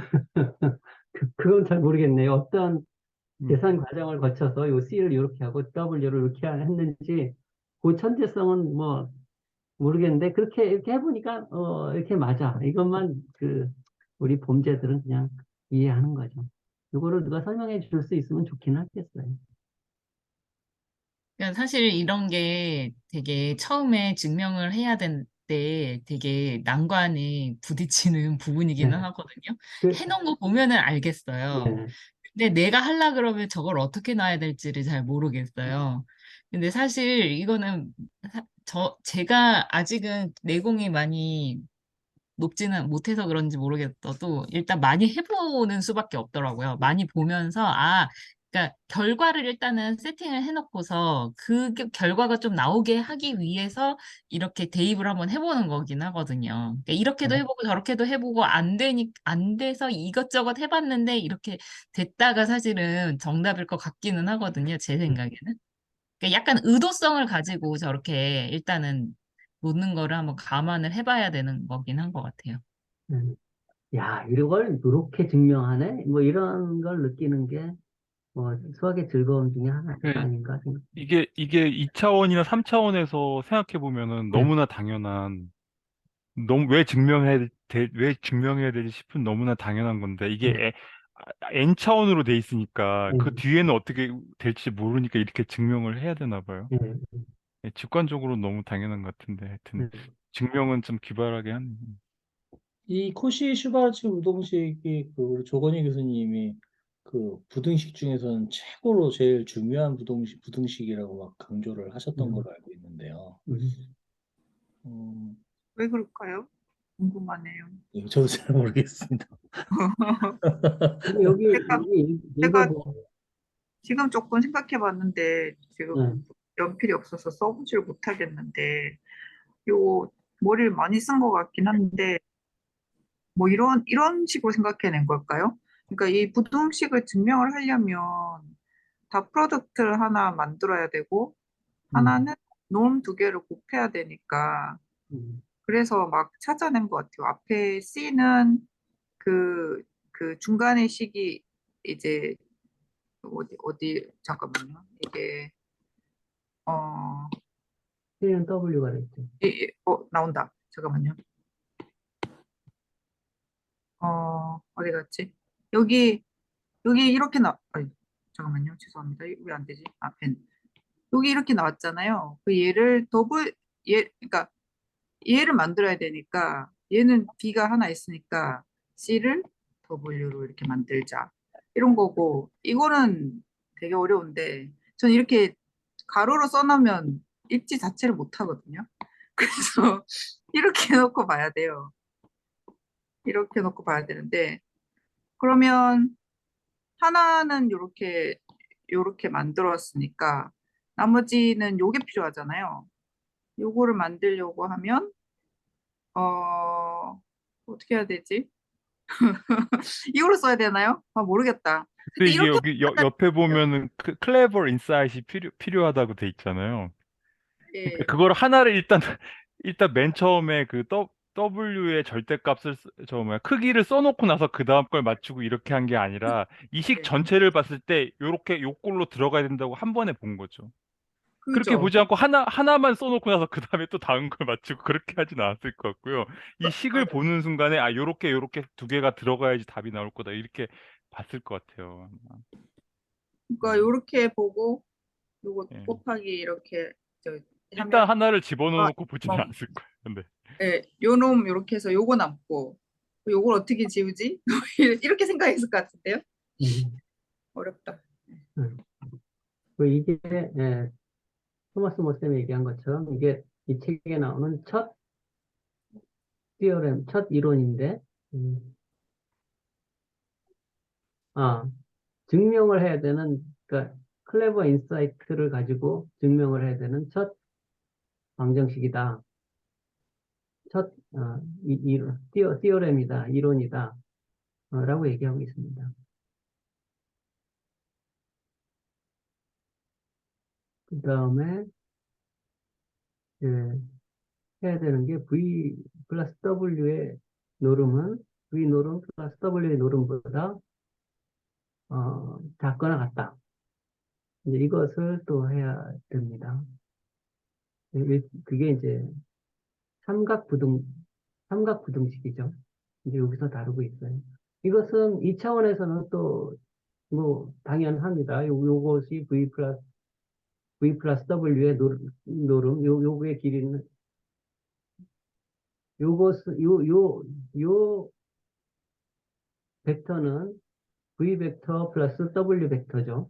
[SPEAKER 1] 그건 잘 모르겠네요. 어떤
[SPEAKER 4] 음.
[SPEAKER 1] 계산 과정을 거쳐서 요 C를 이렇게 하고 W를 이렇게 했는지, 그 천재성은 뭐, 모르겠는데, 그렇게, 이렇게 해보니까, 이렇게 맞아. 이것만, 우리 범죄들은 그냥 이해하는 거죠. 이거를 누가 설명해 줄 수 있으면 좋긴 하겠어요.
[SPEAKER 2] 그러니까 사실 이런 게 되게 처음에 증명을 해야 될 때 되게 난관에 부딪히는 부분이기는
[SPEAKER 1] 네.
[SPEAKER 2] 하거든요.
[SPEAKER 1] 그,
[SPEAKER 2] 해놓은 거 보면은 알겠어요.
[SPEAKER 1] 네.
[SPEAKER 2] 근데 내가 하려 그러면 저걸 어떻게 놔야 될지를 잘 모르겠어요. 근데 사실 이거는 제가 아직은 내공이 많이 높지는 못해서 그런지 모르겠어도 일단 많이 해보는 수밖에 없더라고요. 많이 보면서 그러니까 결과를 일단은 세팅을 해놓고서 그 결과가 좀 나오게 하기 위해서 이렇게 대입을 한번 해보는 거긴 하거든요. 그러니까 이렇게도 해보고 저렇게도 해보고 안 돼서 이것저것 해봤는데 이렇게 됐다가 사실은 정답일 것 같기는 하거든요. 제 생각에는. 그러니까 약간 의도성을 가지고 저렇게 일단은 놓는 거를 한번 감안을 해봐야 되는 거긴 한 것 같아요.
[SPEAKER 1] 네. 야, 이걸 이렇게 증명하네? 뭐 이런 걸 느끼는 게, 수학의 즐거움 중에 하나가
[SPEAKER 4] 네,
[SPEAKER 1] 아닌가 생각합니다.
[SPEAKER 4] 이게 2차원이나 3차원에서 생각해 보면은
[SPEAKER 1] 네.
[SPEAKER 4] 너무나 당연한, 왜 증명해야 되지 싶은 너무나 당연한 건데, 이게
[SPEAKER 1] 네.
[SPEAKER 4] N차원으로 돼 있으니까
[SPEAKER 1] 네.
[SPEAKER 4] 그 뒤에는 어떻게 될지 모르니까 이렇게 증명을 해야 되나 봐요.
[SPEAKER 1] 네.
[SPEAKER 4] 직관적으로 너무 당연한 것 같은데, 하여튼,
[SPEAKER 1] 네.
[SPEAKER 4] 증명은 좀 기발하게 하네.
[SPEAKER 5] 이 코시 슈바르츠 부등식이 그 우리 조건희 교수님이 그 부등식 중에서는 최고로 제일 중요한 부등식이라고 막 강조를 하셨던
[SPEAKER 1] 음,
[SPEAKER 5] 걸로 알고 있는데요.
[SPEAKER 1] 음.
[SPEAKER 5] 음,
[SPEAKER 3] 왜 그럴까요? 궁금하네요.
[SPEAKER 5] 저도 잘 모르겠습니다.
[SPEAKER 1] 근데 여기,
[SPEAKER 3] 제가,
[SPEAKER 1] 여기
[SPEAKER 3] 제가
[SPEAKER 1] 읽어보,
[SPEAKER 3] 지금 조금 생각해 봤는데,
[SPEAKER 1] 네.
[SPEAKER 3] 지금 연필이 없어서 써보질 못하겠는데, 요 머리를 많이 쓴 것 같긴 한데, 뭐 이런 식으로 생각해낸 걸까요? 그러니까 이 부등식을 증명을 하려면 다 프로덕트를 하나 만들어야 되고,
[SPEAKER 1] 음,
[SPEAKER 3] 하나는 놈 두 개를 곱해야 되니까,
[SPEAKER 1] 음.
[SPEAKER 3] 그래서 막 찾아낸 것 같아요. 앞에 C는 그, 그 중간의 식이 이제 잠깐만요. 이게, 어,
[SPEAKER 1] C는 W가 됐죠.
[SPEAKER 3] 나온다. 잠깐만요. 어디 갔지? 여기, 여기 이렇게 아니, 잠깐만요. 죄송합니다. 왜 안 되지? 펜. 여기 이렇게 나왔잖아요. 그 그러니까 얘를 만들어야 되니까 얘는 B가 하나 있으니까 C를 W로 이렇게 만들자. 이런 거고, 이거는 되게 어려운데, 전 이렇게 가로로 써놓으면 읽지 자체를 못 하거든요. 그래서 이렇게 놓고 봐야 돼요. 이렇게 놓고 봐야 되는데, 그러면 하나는 요렇게 만들었으니까, 나머지는 요게 필요하잖아요. 요거를 만들려고 하면, 어떻게 해야 되지? 이걸로 써야 되나요? 모르겠다.
[SPEAKER 4] 근데
[SPEAKER 3] 근데
[SPEAKER 4] 이게
[SPEAKER 3] 이렇게
[SPEAKER 4] 여기 옆에 보면은 클레버 인사이트이 필요하다고 돼 있잖아요. 그러니까
[SPEAKER 3] 예,
[SPEAKER 4] 그걸 하나를 일단 맨 처음에 그 W의 절대값을 크기를 써놓고 나서 그 다음 걸 맞추고 이렇게 한 게 아니라 이 식
[SPEAKER 3] 예.
[SPEAKER 4] 전체를 봤을 때 요렇게 요꼴로 들어가야 된다고 한 번에 본 거죠. 그렇게
[SPEAKER 3] 그죠?
[SPEAKER 4] 보지 않고 하나만 써놓고 나서 그 다음에 또 다음 걸 맞추고 그렇게 하진 않았을 것 같고요. 이 식을
[SPEAKER 3] 맞아요.
[SPEAKER 4] 보는 순간에 아, 요렇게 두 개가 들어가야지 답이 나올 거다. 이렇게 봤을 것 같아요.
[SPEAKER 3] 그러니까
[SPEAKER 4] 음,
[SPEAKER 3] 요렇게 보고 요거
[SPEAKER 4] 예.
[SPEAKER 3] 곱하기 이렇게 저
[SPEAKER 4] 일단
[SPEAKER 3] 하면
[SPEAKER 4] 하나를 집어넣어놓고 보지는
[SPEAKER 3] 뭐,
[SPEAKER 4] 않았을 거예요. 근데
[SPEAKER 3] 예, 요 놈 요렇게 해서 요거 남고 요걸 어떻게 지우지? 이렇게 생각했을 것 같은데요?
[SPEAKER 1] 음,
[SPEAKER 3] 어렵다.
[SPEAKER 1] 음. 이게 토마스 모쌤이 얘기한 것처럼 이게 이 책에 나오는 첫 티어렘, 첫 이론인데, 음, 아, 증명을 해야 되는, 그러니까 클레버 인사이트를 가지고 증명을 해야 되는 첫 방정식이다. 첫 티어렘이다, 이론이다, 라고 얘기하고 있습니다. 그 다음에 해야 되는 게 V 플러스 W의 노름은 V 노름 플러스 W의 노름보다 작거나 같다. 이제 이것을 또 해야 됩니다. 그게 이제 삼각부등 삼각부등식이죠. 이제 여기서 다루고 있어요. 이것은 이 차원에서는 또 뭐 당연합니다. 요것이 V 플러스 W의 노름, 요거의 길이는 요 벡터는 V 벡터 플러스 W 벡터죠.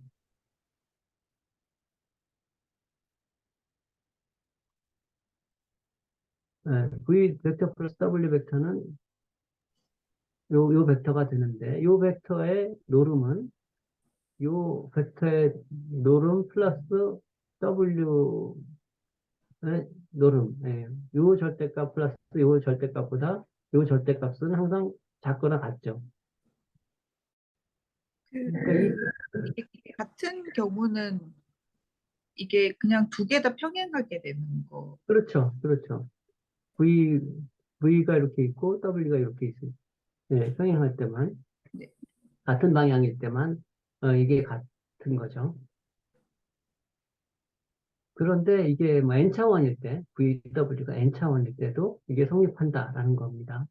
[SPEAKER 1] V 벡터 플러스 W 벡터는 요 벡터가 되는데, 요 벡터의 노름은 요 벡터의 노름 플러스 W의 노름. 요 절대값 플러스 요 절대값보다 요 절대값은 항상 작거나 같죠.
[SPEAKER 3] 그,
[SPEAKER 1] 그러니까
[SPEAKER 3] 이게 같은 경우는 이게 그냥 두 개 다 평행하게 되는 거.
[SPEAKER 1] 그렇죠. 그렇죠. V, V가 이렇게 있고 W가 이렇게 있어요. 평행할 때만,
[SPEAKER 3] 네.
[SPEAKER 1] 같은 방향일 때만, 이게 같은 거죠. 그런데 이게 뭐 N차원일 때, VW가 N차원일 때도 이게 성립한다라는 겁니다.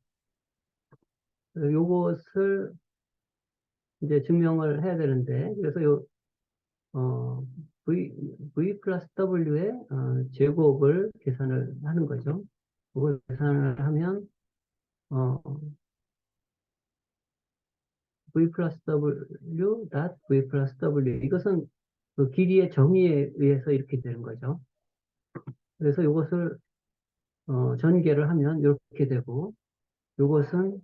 [SPEAKER 1] 요것을 이제 증명을 해야 되는데, 그래서 어, V 플러스 W의 제곱을 계산을 하는 거죠. 그걸 계산을 하면, 어, V 플러스 W, V 플러스 W. 이것은 그 길이의 정의에 의해서 이렇게 되는 거죠. 그래서 이것을 전개를 하면 이렇게 되고, 이것은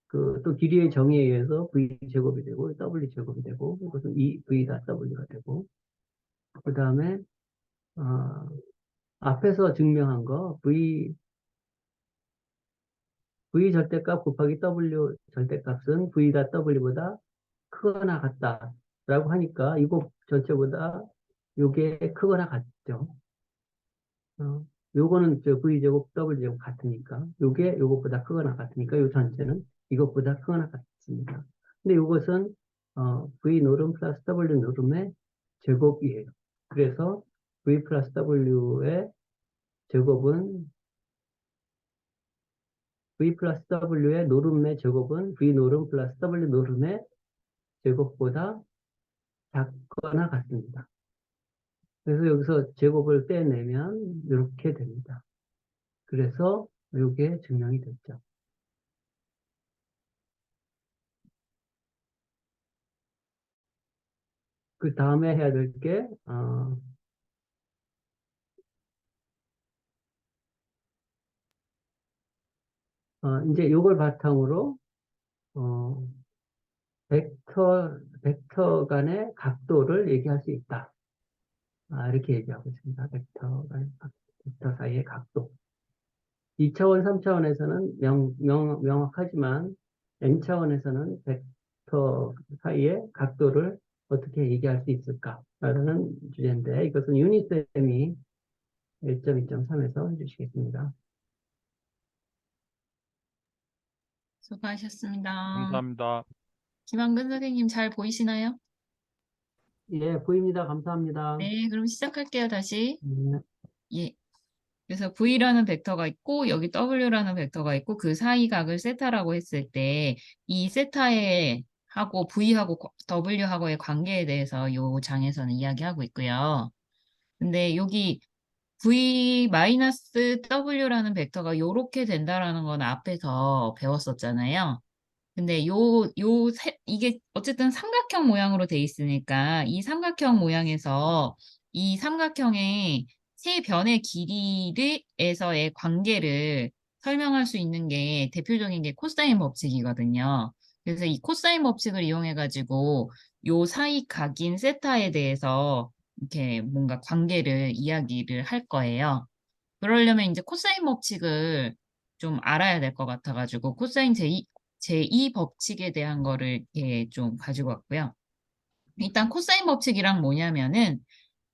[SPEAKER 1] 그 또 길이의 정의에 의해서 V 제곱이 되고, W 제곱이 되고, 이것은 V 다 W가 되고, 그 다음에 앞에서 증명한 거 V 절대값 곱하기 W 절대값은 V 다 W보다 크거나 같다라고 하니까 이거 전체보다 요게 크거나 같죠. 요거는 저 V제곱, W제곱 같으니까, 요게 요것보다 크거나 같으니까, 요 전체는 이것보다 크거나 같습니다. 근데 요것은, V 노름 플러스 W 노름의 제곱이에요. 그래서 V 플러스 W의 제곱은, V 플러스 W의 노름의 제곱은 V 노름 플러스 W 노름의 제곱보다 작거나 같습니다. 그래서 여기서 제곱을 떼내면 이렇게 됩니다. 그래서 이게 증명이 됐죠. 그 다음에 해야 될 게, 이제 이걸 바탕으로, 어, 벡터 간의 각도를 얘기할 수 있다. 이렇게 얘기하고 있습니다. 벡터 사이의 각도. 2차원, 3차원에서는 명확하지만, N차원에서는 벡터 사이의 각도를 어떻게 얘기할 수 있을까라는 주제인데, 이것은 유니쌤이 1.2.3에서 해주시겠습니다.
[SPEAKER 2] 수고하셨습니다.
[SPEAKER 4] 감사합니다.
[SPEAKER 2] 김한근 선생님 잘 보이시나요?
[SPEAKER 1] 예, 보입니다. 감사합니다.
[SPEAKER 2] 네, 그럼 시작할게요, 다시.
[SPEAKER 1] 네.
[SPEAKER 2] 예. 그래서 V라는 벡터가 있고, 여기 W라는 벡터가 있고, 그 사이 각을 세타라고 했을 때, 이 세타에 하고 V하고 W하고의 관계에 대해서 요 장에서는 이야기하고 있고요. 근데 여기 V-W라는 벡터가 요렇게 된다라는 건 앞에서 배웠었잖아요. 근데 이게 어쨌든 삼각형 모양으로 돼 있으니까 이 삼각형 모양에서 이 삼각형의 세 변의 길이에서의 관계를 설명할 수 있는 게 대표적인 게 코사인 법칙이거든요. 그래서 이 코사인 법칙을 이용해가지고 요 사이 각인 세타에 대해서 이렇게 뭔가 관계를 이야기를 할 거예요. 그러려면 이제 코사인 법칙을 좀 알아야 될 것 같아가지고 코사인 제2 법칙에 대한 거를 이렇게 좀 가지고 왔고요. 일단 코사인 법칙이랑 뭐냐면은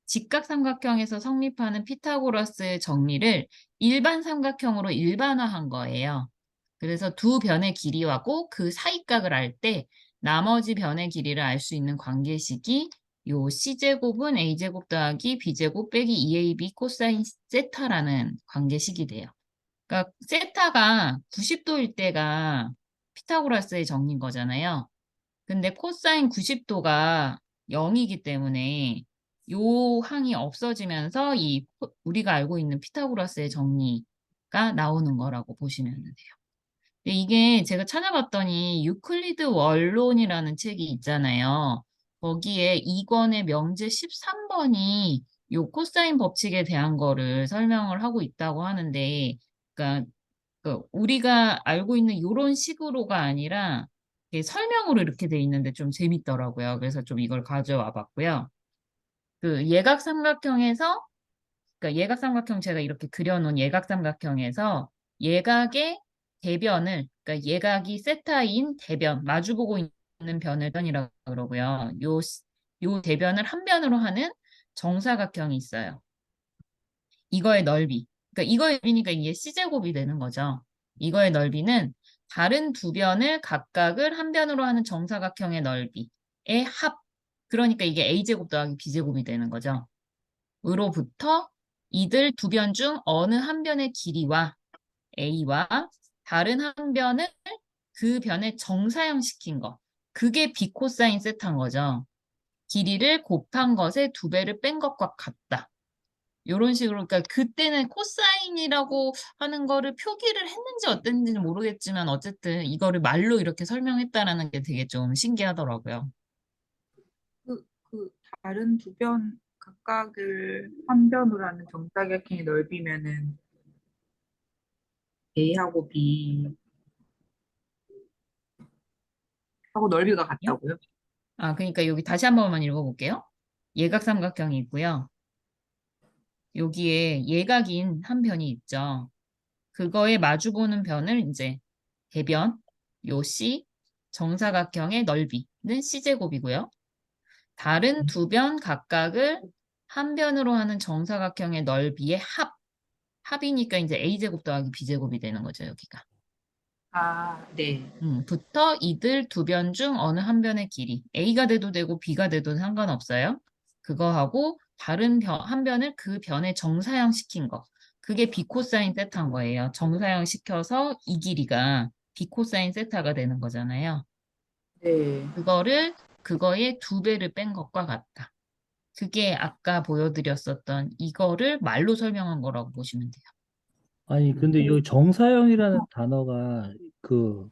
[SPEAKER 2] 직각삼각형에서 성립하는 피타고라스 정리를 일반 삼각형으로 일반화한 거예요. 그래서 두 변의 길이하고 그 사이각을 알 때 나머지 변의 길이를 알 수 있는 관계식이 요 C제곱은 A제곱 더하기 B제곱 빼기 2AB 코사인 세타라는 관계식이 돼요. 그러니까 세타가 90도일 때가 피타고라스의 정리인 거잖아요. 근데 코사인 90도가 0이기 때문에 요 항이 없어지면서 우리가 알고 있는 피타고라스의 정리가 나오는 거라고 보시면 돼요. 근데 이게 제가 찾아봤더니 유클리드 원론이라는 책이 있잖아요. 거기에 2권의 명제 13번이 요 코사인 법칙에 대한 거를 설명을 하고 있다고 하는데, 그러니까 우리가 알고 있는 이런 식으로가 아니라 이게 설명으로 이렇게 돼 있는데 좀 재밌더라고요. 그래서 좀 이걸 가져와 봤고요. 그 예각삼각형에서 그러니까 예각삼각형 제가 이렇게 그려놓은 예각삼각형에서 예각의 대변을 그러니까 예각이 세타인 대변 마주보고 있는 변을 변이라고 그러고요. 요 대변을 한 변으로 하는 정사각형이 있어요. 이거의 넓이. 그러니까 이거의 넓이니까 이게 C제곱이 되는 거죠. 이거의 넓이는 다른 두 변을 각각을 한 변으로 하는 정사각형의 넓이의 합. 그러니까 이게 A제곱 더하기 B제곱이 되는 거죠. 으로부터 이들 두 변 중 어느 한 변의 길이와 A와 다른 한 변을 그 변에 정사형시킨 거. 그게 비코사인 세타인 거죠. 길이를 곱한 것의 두 배를 뺀 것과 같다. 이런 식으로, 그러니까 그때는 코사인이라고 하는 거를 표기를 했는지 어땠는지는 모르겠지만 어쨌든 이거를 말로 이렇게 설명했다라는 게 되게 좀 신기하더라고요.
[SPEAKER 3] 그 다른 두 변 각각을 한 변으로 하는 정사각형의 넓이면은 A하고 B하고 넓이가 같다고요?
[SPEAKER 2] 아, 그러니까 여기 다시 한 번만 읽어볼게요. 예각삼각형이 있고요. 여기에 예각인 한 변이 있죠. 그거에 마주보는 변을 이제 대변, 요 C, 정사각형의 넓이는 C제곱이고요. 다른 두 변 각각을 한 변으로 하는 정사각형의 넓이의 합이니까 이제 A제곱 더하기 B제곱이 되는 거죠, 여기가.
[SPEAKER 3] 아, 네.
[SPEAKER 2] 부터 이들 두 변 중 어느 한 변의 길이, A가 돼도 되고 B가 돼도 상관없어요. 그거하고 다른 한 변을 그 변에 정사형 시킨 거. 그게 비코사인 세타인 거예요. 정사형 시켜서 이 길이가 비코사인 세타가 되는 거잖아요.
[SPEAKER 3] 네.
[SPEAKER 2] 그거의 두 배를 뺀 것과 같다. 그게 아까 보여드렸었던 이거를 말로 설명한 거라고 보시면 돼요.
[SPEAKER 5] 아니, 근데 이 정사형이라는 단어가 그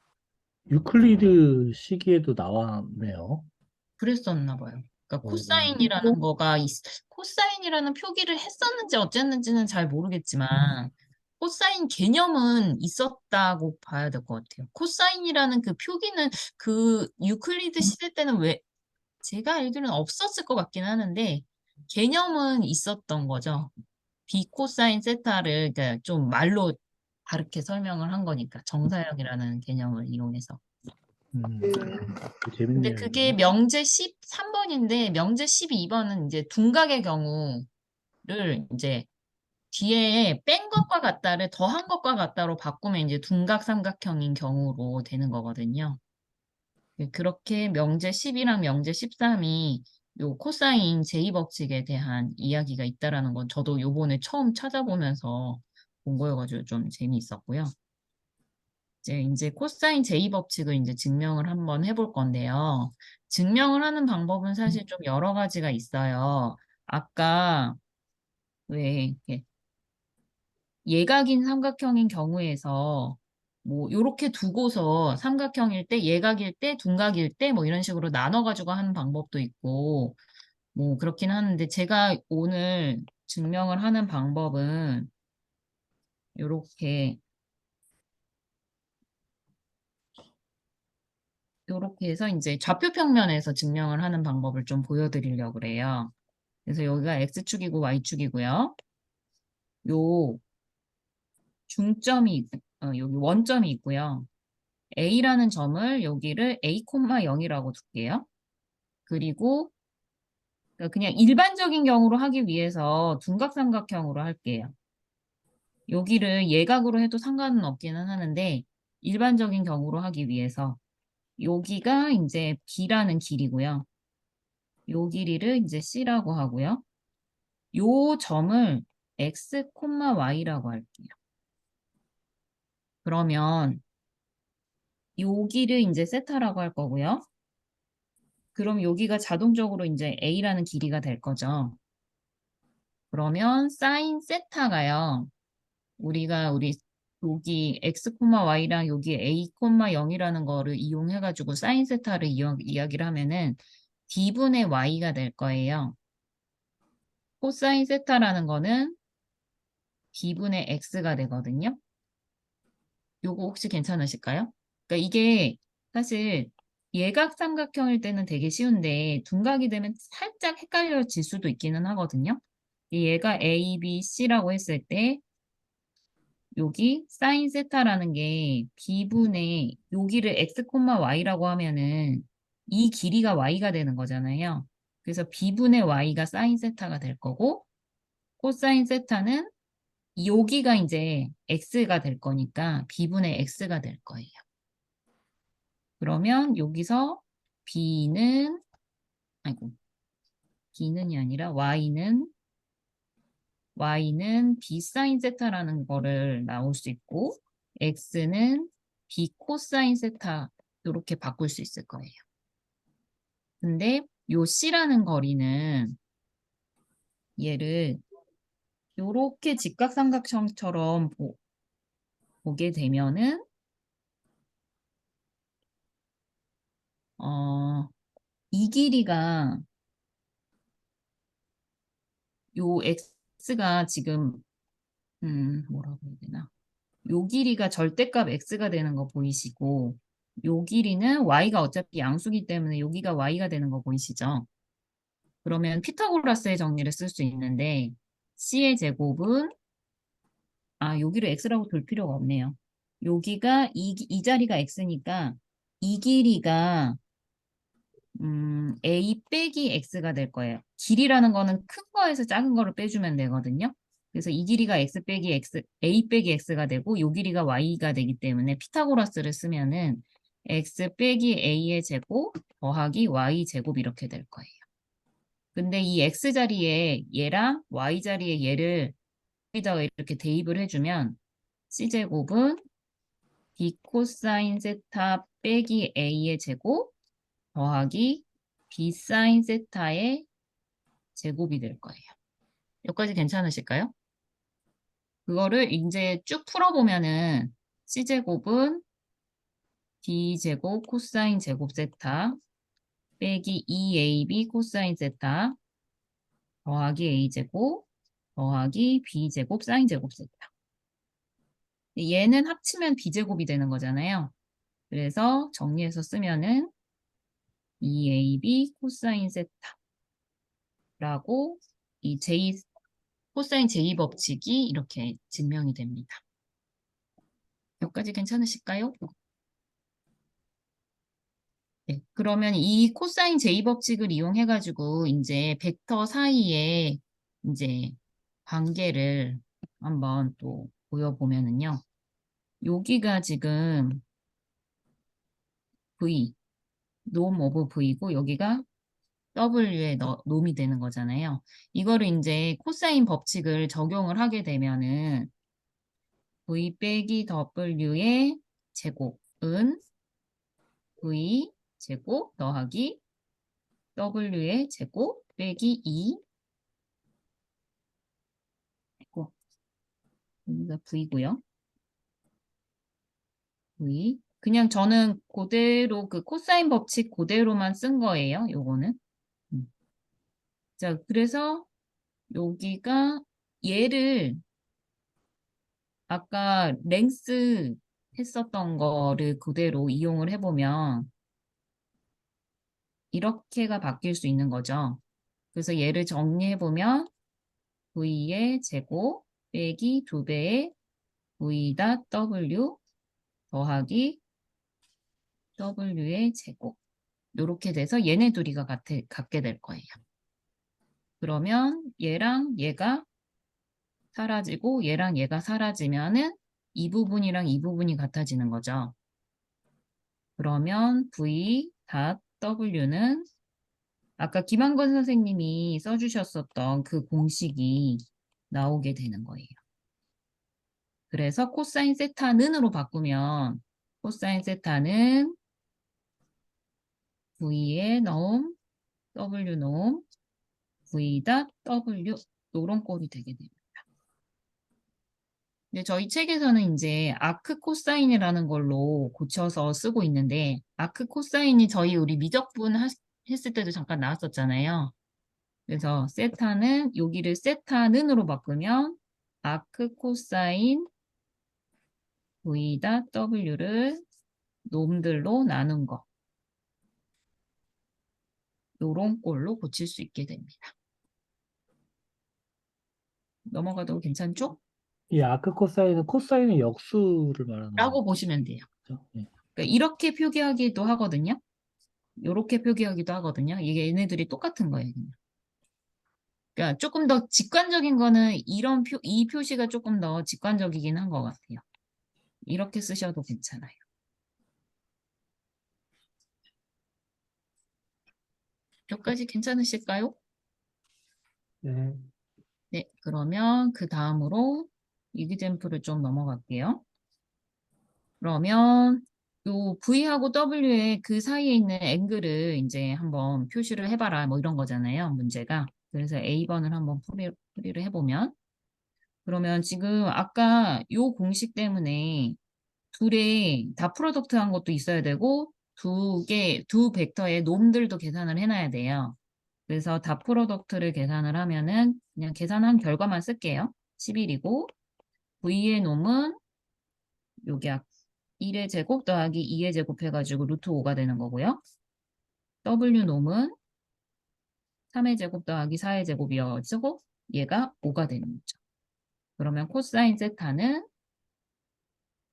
[SPEAKER 5] 유클리드 시기에도 나왔네요.
[SPEAKER 2] 그랬었나 봐요. 그러니까
[SPEAKER 5] 어,
[SPEAKER 2] 코사인이라는 거가 코사인이라는 표기를 했었는지 어쨌는지는 잘 모르겠지만 코사인 개념은 있었다고 봐야 될 것 같아요. 코사인이라는 그 표기는 그 유클리드 시대 때는 왜 제가 알기로는 없었을 것 같긴 하는데 개념은 있었던 거죠. 비코사인 세타를 그러니까 좀 말로 다르게 설명을 한 거니까 정사역이라는 개념을 이용해서. 근데
[SPEAKER 5] 재밌네요.
[SPEAKER 2] 그게
[SPEAKER 5] 이거.
[SPEAKER 2] 명제 13번인데 명제 12번은 이제 둔각의 경우를 이제 뒤에 뺀 것과 같다를 더한 것과 같다로 바꾸면 이제 둔각 삼각형인 경우로 되는 거거든요. 그렇게 명제 10이랑 명제 13이 요 코사인 제2법칙에 대한 이야기가 있다라는 건 저도 요번에 처음 찾아보면서 본 거여가지고 좀 재미있었고요. 이제 코사인 제2법칙을 이제 증명을 한번 해볼 건데요. 증명을 하는 방법은 사실 좀 여러 가지가 있어요. 아까 왜 이렇게 예각인 삼각형인 경우에서 뭐 요렇게 두고서 삼각형일 때, 예각일 때, 둔각일 때 뭐 이런 식으로 나눠가지고 하는 방법도 있고 뭐 그렇긴 하는데 제가 오늘 증명을 하는 방법은 요렇게 해서 이제 좌표 평면에서 증명을 하는 방법을 좀 보여드리려고 그래요. 그래서 여기가 X축이고 Y축이고요. 요 중점이, 여기 원점이 있고요. A라는 점을 여기를 A, 0이라고 둘게요. 그리고 그러니까 그냥 일반적인 경우로 하기 위해서 둔각삼각형으로 할게요. 여기를 예각으로 해도 상관은 없기는 하는데 일반적인 경우로 하기 위해서 여기가 이제 B라는 길이고요. 요 길이를 이제 C라고 하고요. 요 점을 X, Y라고 할게요. 그러면 여기를 이제 세타라고 할 거고요. 그럼 여기가 자동적으로 이제 A라는 길이가 될 거죠. 그러면 사인 세타가요. 우리 여기 X, Y랑 여기 A, 0이라는 거를 이용해가지고 사인 세타를 이야기를 하면은 B분의 Y가 될 거예요. 코사인 세타라는 거는 B분의 X가 되거든요. 요거 혹시 괜찮으실까요? 그러니까 이게 사실 예각 삼각형일 때는 되게 쉬운데 둔각이 되면 살짝 헷갈려질 수도 있기는 하거든요. 얘가 A, B, C라고 했을 때 여기 사인 세타라는 게 B분의 여기를 X, Y라고 하면은 이 길이가 Y가 되는 거잖아요. 그래서 B분의 Y가 사인 세타가 될 거고 코사인 세타는 여기가 이제 X가 될 거니까 B분의 X가 될 거예요. 그러면 여기서 B는이 아니라 Y는 B 사인 세타라는 거를 나올 수 있고, X는 B 코사인 세타, 이렇게 바꿀 수 있을 거예요. 근데 요 C라는 거리는 얘를 요렇게 직각삼각형처럼 보게 되면은, 이 길이가 요 x가 지금 뭐라고 해야 되나? 요 길이가 절대값 x가 되는 거 보이시고 요 길이는 y가 어차피 양수기 때문에 여기가 y가 되는 거 보이시죠? 그러면 피타고라스의 정리를 쓸 수 있는데 c의 제곱은 여기를 x라고 둘 필요가 없네요. 여기가 이 자리가 x니까 이 길이가 A 빼기 X가 될 거예요. 길이라는 거는 큰 거에서 작은 거를 빼주면 되거든요. 그래서 이 길이가 X 빼기 X, A 빼기 X가 되고, 요 길이가 Y가 되기 때문에 피타고라스를 쓰면은 X 빼기 A의 제곱 더하기 Y 제곱 이렇게 될 거예요. 근데 이 X 자리에 얘랑 Y 자리에 얘를 여기다가 이렇게 대입을 해주면 C제곱은 B 코사인 세타 빼기 A의 제곱 더하기 B 사인 세타의 제곱이 될 거예요. 여기까지 괜찮으실까요? 그거를 이제 쭉 풀어보면은 C제곱은 B제곱 코사인 제곱 세타 빼기 2AB 코사인 세타 더하기 A제곱 더하기 B제곱 사인 제곱 세타. 얘는 합치면 B제곱이 되는 거잖아요. 그래서 정리해서 쓰면은 2AB 코사인 세타라고 이 코사인 제2법칙이 이렇게 증명이 됩니다. 여기까지 괜찮으실까요? 네, 그러면 이 코사인 제2법칙을 이용해가지고 이제 벡터 사이에 이제 관계를 한번 또 보여보면은요. 여기가 지금 V, norm of V고 여기가 W의 놈이 되는 거잖아요. 이거를 이제 코사인 법칙을 적용을 하게 되면은 V 빼기 W의 제곱은 V 제곱 더하기 W의 제곱 빼기 2 여기가 V고요. V. 그냥 저는 그대로 그 코사인 법칙 그대로만 쓴 거예요. 요거는. 자, 그래서 여기가 얘를 아까 랭스 했었던 거를 그대로 이용을 해보면 이렇게가 바뀔 수 있는 거죠. 그래서 얘를 정리해보면 V의 제곱 빼기 2배의 V 닷 W 더하기 W의 제곱. 이렇게 돼서 얘네 둘이가 같게 될 거예요. 그러면 얘랑 얘가 사라지고 얘랑 얘가 사라지면은 이 부분이랑 이 부분이 같아지는 거죠. 그러면 V 닷 W는 아까 김한건 선생님이 써주셨었던 그 공식이 나오게 되는 거예요. 그래서 코사인 세타는으로 바꾸면 코사인 세타는 V의 놈, W 놈, V 닷 W 이런 꼴이 되게 됩니다. 근데 저희 책에서는 이제 아크 코사인이라는 걸로 고쳐서 쓰고 있는데 아크 코사인이 우리 미적분 했을 때도 잠깐 나왔었잖아요. 그래서 세타는 여기를 세타는으로 바꾸면 아크 코사인 V 닷 W를 놈들로 나눈 거. 요런 꼴로 고칠 수 있게 됩니다. 넘어가도 괜찮죠?
[SPEAKER 5] 이 아크 코사인은 코사인의 역수를 말하는
[SPEAKER 2] 라고 보시면 돼요.
[SPEAKER 5] 거죠. 네.
[SPEAKER 2] 그러니까 이렇게 표기하기도 하거든요. 이렇게 표기하기도 하거든요. 이게 얘네들이 똑같은 거예요. 그냥. 그러니까 조금 더 직관적인 거는 이 표시가 조금 더 직관적이긴 한 것 같아요. 이렇게 쓰셔도 괜찮아요. 여기까지 괜찮으실까요?
[SPEAKER 1] 네.
[SPEAKER 2] 네, 그러면 그 다음으로 이그젬플을 좀 넘어갈게요. 그러면 요 V하고 W의 그 사이에 있는 앵글을 이제 한번 표시를 해봐라 뭐 이런 거잖아요. 문제가. 그래서 A번을 한번 풀이를 해보면 그러면 지금 아까 요 공식 때문에 둘의 다 프로덕트 한 것도 있어야 되고 두 벡터의 놈들도 계산을 해놔야 돼요. 그래서 다 프로덕트를 계산을 하면은 그냥 계산한 결과만 쓸게요. 11이고 V의 놈은 요게 1의 제곱 더하기 2의 제곱 해가지고 루트 5가 되는 거고요. W 놈은 3의 제곱 더하기 4의 제곱이어서 얘가 5가 되는 거죠. 그러면 코사인 세타는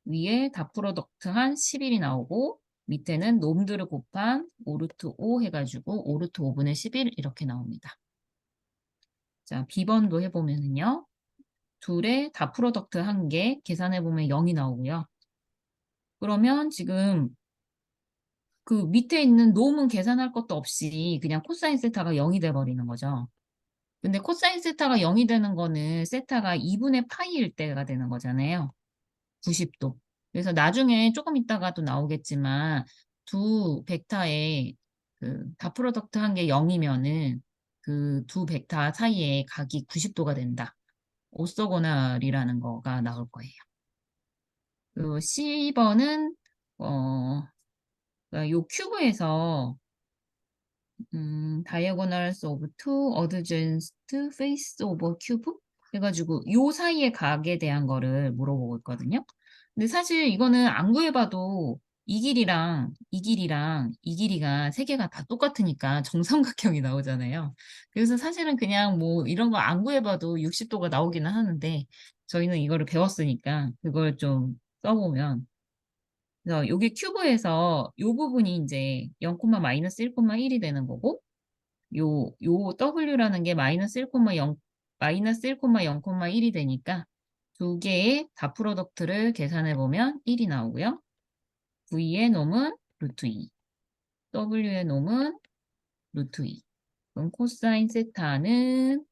[SPEAKER 2] 위에 다 프로덕트 한 11이 나오고 밑에는 놈들을 곱한 5루트 5 해가지고 5루트 5분의 11 이렇게 나옵니다. 자, B번도 해보면은요. 둘의 다 프로덕트 한 개 계산해보면 0이 나오고요. 그러면 지금 그 밑에 있는 놈은 계산할 것도 없이 그냥 코사인 세타가 0이 돼버리는 거죠. 근데 코사인 세타가 0이 되는 거는 세타가 2분의 파이일 때가 되는 거잖아요. 90도. 그래서 나중에 조금 있다가 또 나오겠지만 두 벡터의 그 다 프로덕트 한 게 0이면은 그 두 벡터 사이에 각이 90도가 된다. 오소고널이라는 거가 나올 거예요. 그 C번은 그러니까 요 큐브에서 diagonals of two adjacent face over cube 해가지고 요 사이의 각에 대한 거를 물어보고 있거든요. 근데 사실 이거는 안 구해봐도 이 길이랑 이 길이랑 이 길이가 세 개가 다 똑같으니까 정삼각형이 나오잖아요. 그래서 사실은 그냥 뭐 이런 거 안 구해봐도 60도가 나오기는 하는데 저희는 이거를 배웠으니까 그걸 좀 써보면 그래서 여기 큐브에서 요 부분이 이제 0, 마이너스 1,1이 되는 거고 요 W라는 게 마이너스 1,0, 마이너스 1,0,1이 되니까 두 개의 다 프로덕트를 계산해 보면 1이 나오고요. V의 놈은 루트 2, W의 놈은 루트 2. 그럼 코사인 세타는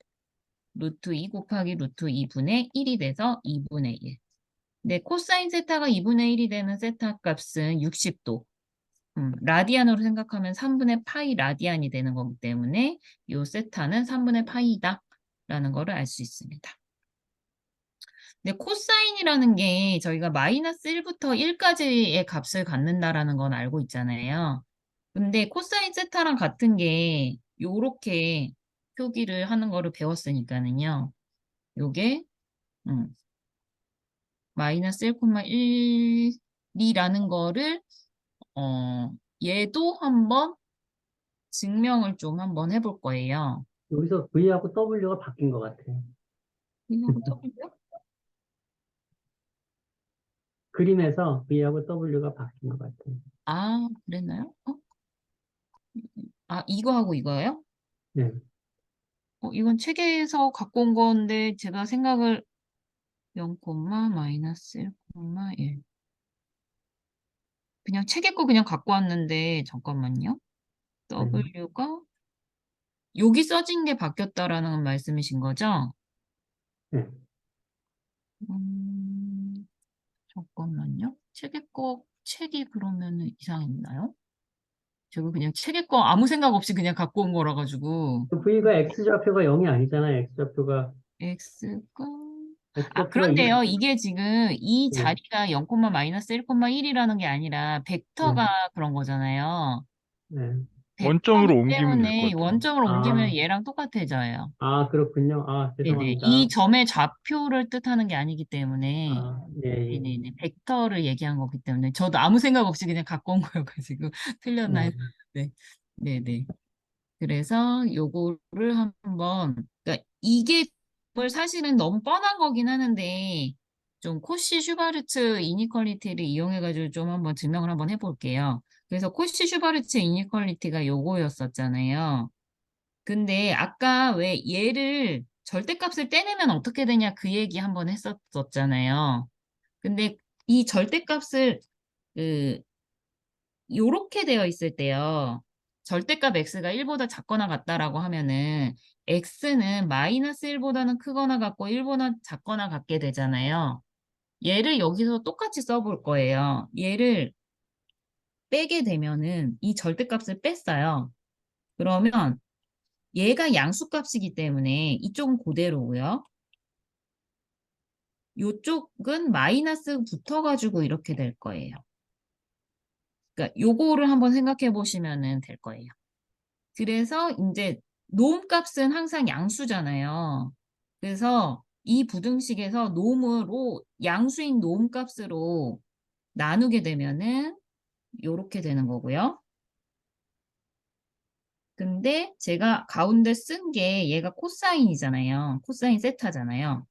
[SPEAKER 2] 루트 2 곱하기 루트 2분의 1이 돼서 2분의 1. 근데 코사인 세타가 2분의 1이 되는 세타 값은 60도. 라디안으로 생각하면 3분의 파이 라디안이 되는 거기 때문에 이 세타는 3분의 파이다 라는 거를 알 수 있습니다. 근데 코사인이라는 게 저희가 마이너스 1부터 1까지의 값을 갖는다라는 건 알고 있잖아요. 근데 코사인 세타랑 같은 게 요렇게 표기를 하는 거를 배웠으니까는요. 요게 마이너스 1,1이라는 거를 얘도 한번 증명을 좀 한번 해볼 거예요.
[SPEAKER 1] 여기서 V하고 W가 바뀐 것 같아요.
[SPEAKER 2] 이거 W요?
[SPEAKER 1] 그림에서 V하고 W가 바뀐 것 같아요.
[SPEAKER 2] 아, 그랬나요? 아, 이거하고 이거예요?
[SPEAKER 1] 네.
[SPEAKER 2] 이건 책에서 갖고 온 건데 제가 생각을 0, 마이너스 1, 1. 그냥 책에 거 그냥 갖고 왔는데 잠깐만요. W가 여기 써진 게 바뀌었다라는 말씀이신 거죠?
[SPEAKER 1] 네.
[SPEAKER 2] 잠깐만요. 책이 그러면은 이상했나요? 제가 그냥 책에 거 아무 생각 없이 그냥 갖고 온 거라 가지고
[SPEAKER 1] 그 V가 X좌표가 0이 아니잖아요. X좌표가
[SPEAKER 2] X가
[SPEAKER 1] X좌표가
[SPEAKER 2] 그런데요. 이게 지금 이
[SPEAKER 1] 네.
[SPEAKER 2] 자리가 0, 마이너스 1, 1이라는 게 아니라 벡터가 그런 거잖아요.
[SPEAKER 1] 네.
[SPEAKER 4] 원점으로
[SPEAKER 2] 벡터이기
[SPEAKER 4] 옮기면 될 것
[SPEAKER 2] 때문에
[SPEAKER 4] 같아요.
[SPEAKER 2] 원점으로 옮기면
[SPEAKER 1] 아,
[SPEAKER 2] 얘랑 똑같아져요.
[SPEAKER 1] 그렇군요.
[SPEAKER 2] 네네.
[SPEAKER 1] 죄송합니다.
[SPEAKER 2] 이 점의 좌표를 뜻하는 게 아니기 때문에
[SPEAKER 1] 예, 예.
[SPEAKER 2] 네네네. 벡터를 얘기한 거기 때문에 저도 아무 생각 없이 그냥 갖고 온 거여가지고 틀렸나요? 네. 네네. 그래서 요거를 한번 그러니까 이게 사실은 너무 뻔한 거긴 하는데 좀 코시 슈바르츠 이니퀄리티를 이용해가지고 좀 한번 증명을 한번 해볼게요. 그래서 코시 슈바르츠 이니퀄리티가 요거였었잖아요. 근데 아까 왜 얘를 절대값을 떼내면 어떻게 되냐 그 얘기 한번 했었잖아요. 근데 이 절대값을 그 요렇게 되어 있을 때요. 절대값 x가 1보다 작거나 같다라고 하면은 x는 마이너스 1보다는 크거나 같고 1보다 작거나 같게 되잖아요. 얘를 여기서 똑같이 써볼 거예요. 얘를 빼게 되면은 이 절대값을 뺐어요. 그러면 얘가 양수값이기 때문에 이쪽은 그대로고요. 요쪽은 마이너스 붙어가지고 이렇게 될 거예요. 그러니까 요거를 한번 생각해 보시면 될 거예요. 그래서 이제 노음값은 항상 양수잖아요. 그래서 이 부등식에서 노음으로 양수인 노음값으로 나누게 되면은 요렇게 되는 거고요. 근데 제가 가운데 쓴 게 얘가 코사인이잖아요. 코사인 세타잖아요.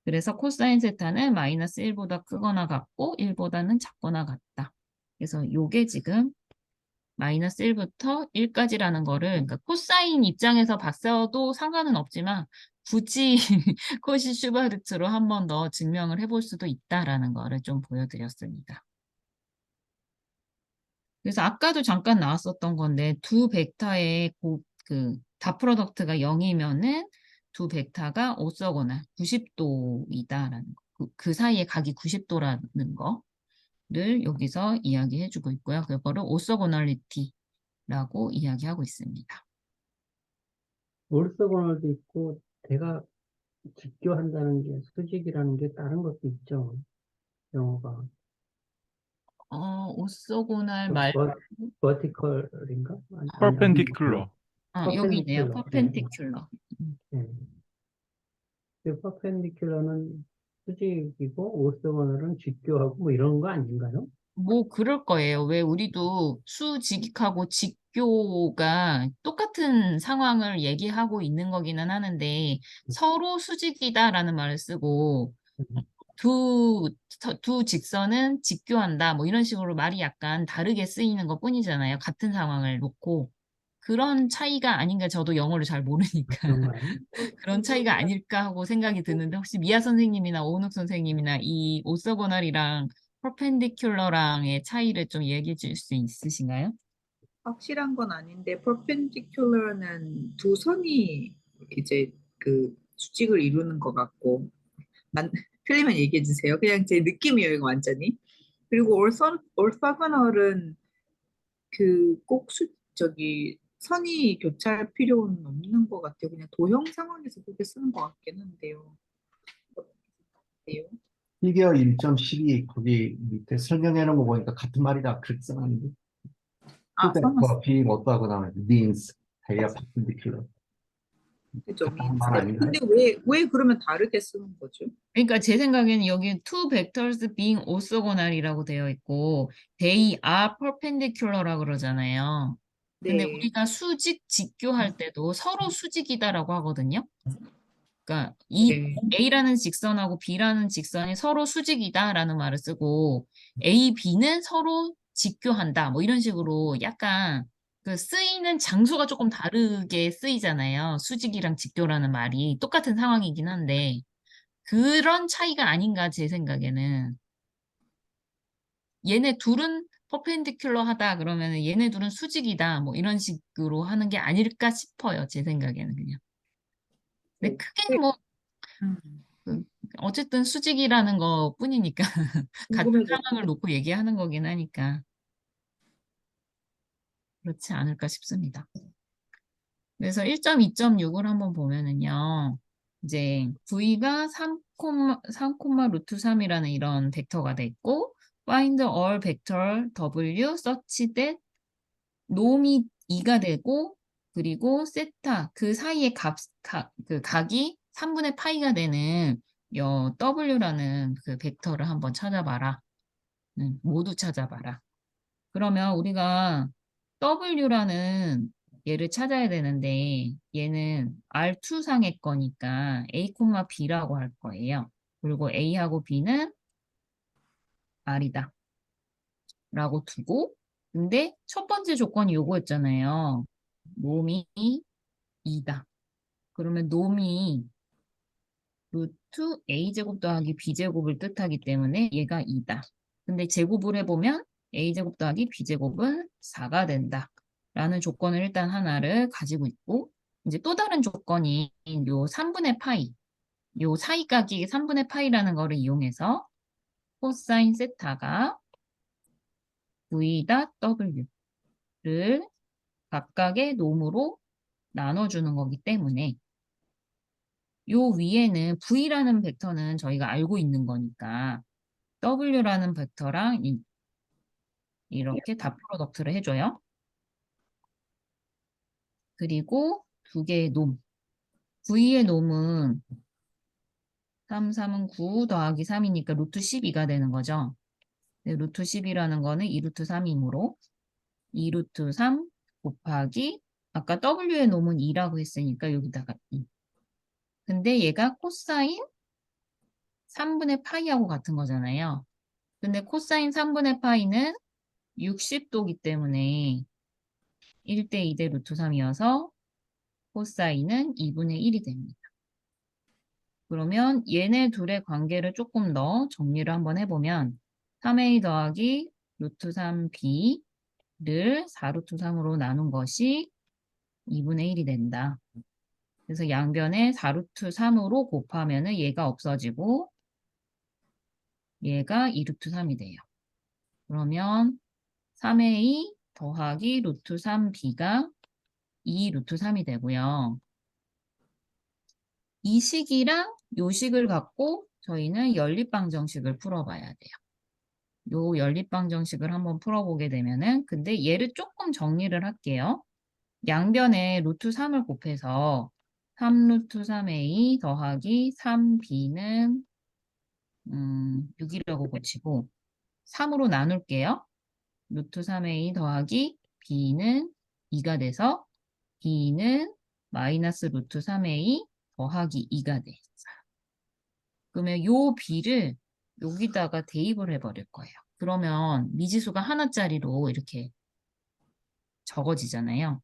[SPEAKER 2] 그래서 코사인 세타는 마이너스 1보다 크거나 같고 1보다는 작거나 같다. 그래서 요게 지금 마이너스 1부터 1까지라는 거를 그러니까 코사인 입장에서 봤어도 상관은 없지만 굳이 코시 슈바르트로 한 번 더 증명을 해볼 수도 있다라는 거를 좀 보여드렸습니다. 그래서 아까도 잠깐 나왔었던 건데 두 벡터의 닷 프로덕트가 0이면은 두 벡터가 오서거나 90도이다라는 거. 그 사이에 각이 90도라는 거를 여기서 이야기해주고 있고요. 그거를 오서고널리티라고 이야기하고 있습니다.
[SPEAKER 1] 올서고널도 있고, 대가 직교한다는 게, 수직이라는 게 다른 것도 있죠. 영어가.
[SPEAKER 2] 오서고널 말
[SPEAKER 1] 버티컬인가?
[SPEAKER 4] 퍼펜디큘러.
[SPEAKER 2] 여기 있네요.
[SPEAKER 1] 퍼펜디큘러.
[SPEAKER 2] 퍼펜디큘러.
[SPEAKER 1] 네. 퍼펜디큘러는 수직이고, 오서고널은 직교하고, 뭐 이런 거 아닌가요?
[SPEAKER 2] 뭐 그럴 거예요. 왜 우리도 수직하고 직교가 똑같은 상황을 얘기하고 있는 거기는 하는데 서로 수직이다라는 말을 쓰고 두 직선은 직교한다. 뭐 이런 식으로 말이 약간 다르게 쓰이는 것 뿐이잖아요. 같은 상황을 놓고. 그런 차이가 아닌가 저도 영어를 잘 모르니까
[SPEAKER 1] 그런가요?
[SPEAKER 2] 그런 차이가 아닐까 하고 생각이 드는데 혹시 미아 선생님이나 오은욱 선생님이나 이 오서고널이랑 퍼펜디큘러랑의 차이를 좀 얘기해 줄 수 있으신가요?
[SPEAKER 3] 확실한 건 아닌데 perpendicular는 두 선이 이제 그 수직을 이루는 것 같고 틀리면 얘기해 주세요. 그냥 제 느낌이에요, 이거 완전히. 그리고 orthogonal은 그 꼭 저기 선이 교차할 필요는 없는 것 같아요. 그냥 도형 상황에서 그렇게 쓰는 것 같긴 한데요. 어때요?
[SPEAKER 7] 피겨 1.12 거기 밑에 설명해 놓은 거 보니까 같은 말이다 그렇게 써놨는데
[SPEAKER 3] 아,
[SPEAKER 7] 그러니까
[SPEAKER 3] 써놨어.
[SPEAKER 7] being 어떠하거나 means 대가 perpendicular
[SPEAKER 3] 그죠,
[SPEAKER 7] 같은 말
[SPEAKER 3] means가.
[SPEAKER 7] 아닌가요?
[SPEAKER 3] 근데 왜 그러면 다르게 쓰는 거죠?
[SPEAKER 2] 그러니까 제 생각에는 여기 two vectors being orthogonal이라고 되어 있고 they are perpendicular라고 그러잖아요. 근데
[SPEAKER 3] 네.
[SPEAKER 2] 우리가 수직 직교할 때도 서로 수직이다라고 하거든요. 그러니까 이
[SPEAKER 3] 네.
[SPEAKER 2] A라는 직선하고 B라는 직선이 서로 수직이다라는 말을 쓰고 A, B는 서로 직교한다. 뭐 이런 식으로 약간 그 쓰이는 장소가 조금 다르게 쓰이잖아요. 수직이랑 직교라는 말이 똑같은 상황이긴 한데 그런 차이가 아닌가 제 생각에는. 얘네 둘은 퍼펜디큘러 하다 그러면 얘네 둘은 수직이다. 뭐 이런 식으로 하는 게 아닐까 싶어요. 제 생각에는 그냥. 근데 크게 뭐
[SPEAKER 3] 음,
[SPEAKER 2] 그, 어쨌든 수직이라는 거 뿐이니까 같은
[SPEAKER 3] 궁금해졌어요.
[SPEAKER 2] 상황을 놓고 얘기하는 거긴 하니까 그렇지 않을까 싶습니다. 그래서 1.2.6을 한번 보면은요. 이제 V가 3, 루트 3이라는 이런 벡터가 돼 있고 find all vector W such that 놈이 2가 되고 그리고 세타 그 사이의 그 각이 3분의 파이가 되는 요 W라는 그 벡터를 한번 찾아봐라. 모두 찾아봐라. 그러면 우리가 W라는 얘를 찾아야 되는데 얘는 R2상의 거니까 A, B라고 할 거예요. 그리고 A하고 B는 R이다. 라고 두고 근데 첫 번째 조건이 요거였잖아요. 놈이 2다. 그러면 놈이 루트 a제곱 더하기 b제곱을 뜻하기 때문에 얘가 2다. 근데 제곱을 해보면 a제곱 더하기 b제곱은 4가 된다. 라는 조건을 일단 하나를 가지고 있고 이제 또 다른 조건이 요 3분의 파이 요 사이각이 3분의 파이라는 거를 이용해서 코사인 세타가 v.w를 각각의 놈으로 나눠주는 거기 때문에 요 위에는 V라는 벡터는 저희가 알고 있는 거니까 W라는 벡터랑 이렇게 다 프로덕트를 해줘요. 그리고 두 개의 놈. V의 놈은 3, 3은 9 더하기 3이니까 루트 12가 되는 거죠. 네, 루트 10이라는 거는 2루트 3이므로 2루트 3 곱하기 아까 W의 놈은 2라고 했으니까 여기다가 2. 근데 얘가 코사인 3분의 파이하고 같은 거잖아요. 근데 코사인 3분의 파이는 60도기 때문에 1대 2대 루트 3이어서 코사인은 2분의 1이 됩니다. 그러면 얘네 둘의 관계를 조금 더 정리를 한번 해보면 3a 더하기 루트 3b를 4루트 3으로 나눈 것이 2분의 1이 된다. 그래서 양변에 4루트 3으로 곱하면 얘가 없어지고 얘가 2루트 3이 돼요. 그러면 3a 더하기 루트 3b가 2 루트 3이 되고요. 이 식이랑 요 식을 갖고 저희는 연립방정식을 풀어봐야 돼요. 요 연립방정식을 한번 풀어보게 되면은 근데 얘를 조금 정리를 할게요. 양변에 루트 3을 곱해서 3 루트 3a 더하기 3b는 6이라고 고치고 3으로 나눌게요. 루트 3a 더하기 b는 2가 돼서 b는 마이너스 루트 3a 더하기 2가 돼 있어요. 그러면 요 b를 여기다가 대입을 해버릴 거예요. 그러면 미지수가 하나짜리로 이렇게 적어지잖아요.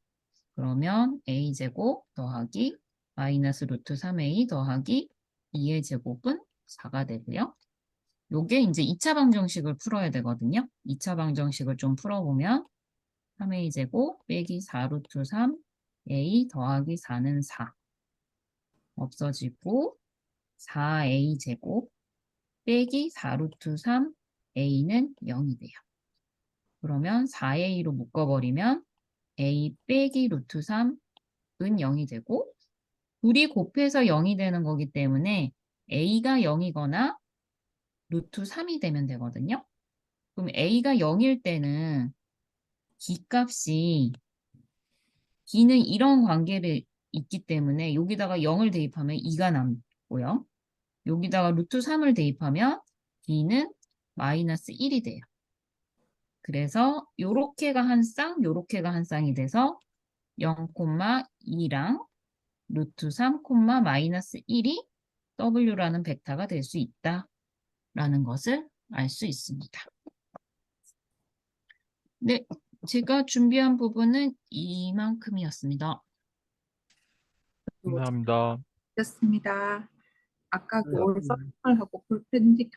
[SPEAKER 2] 그러면 a제곱 더하기 마이너스 루트 3a 더하기 2의 제곱은 4가 되고요. 요게 이제 2차 방정식을 풀어야 되거든요. 2차 방정식을 좀 풀어보면 3a 제곱 빼기 4 루트 3 a 더하기 4는 4 없어지고 4a 제곱 빼기 4 루트 3 a는 0이 돼요. 그러면 4a로 묶어버리면 a 빼기 루트 3은 0이 되고 둘이 곱해서 0이 되는 거기 때문에 a가 0이거나 루트 3이 되면 되거든요. 그럼 a가 0일 때는 b 값이 b는 이런 관계를 있기 때문에 여기다가 0을 대입하면 2가 남고요. 여기다가 루트 3을 대입하면 b는 마이너스 1이 돼요. 그래서 요렇게가 한 쌍, 요렇게가 한 쌍이 돼서 0,2랑 루트 3, 마이너스 1이 w라는 벡터가 될 수 있다라는 것을 알 수 있습니다. 네, 제가 준비한 부분은 이만큼이었습니다.
[SPEAKER 4] 감사합니다.
[SPEAKER 3] 습니다 아까 그
[SPEAKER 1] 네.
[SPEAKER 3] 올선을 하고 풀 편집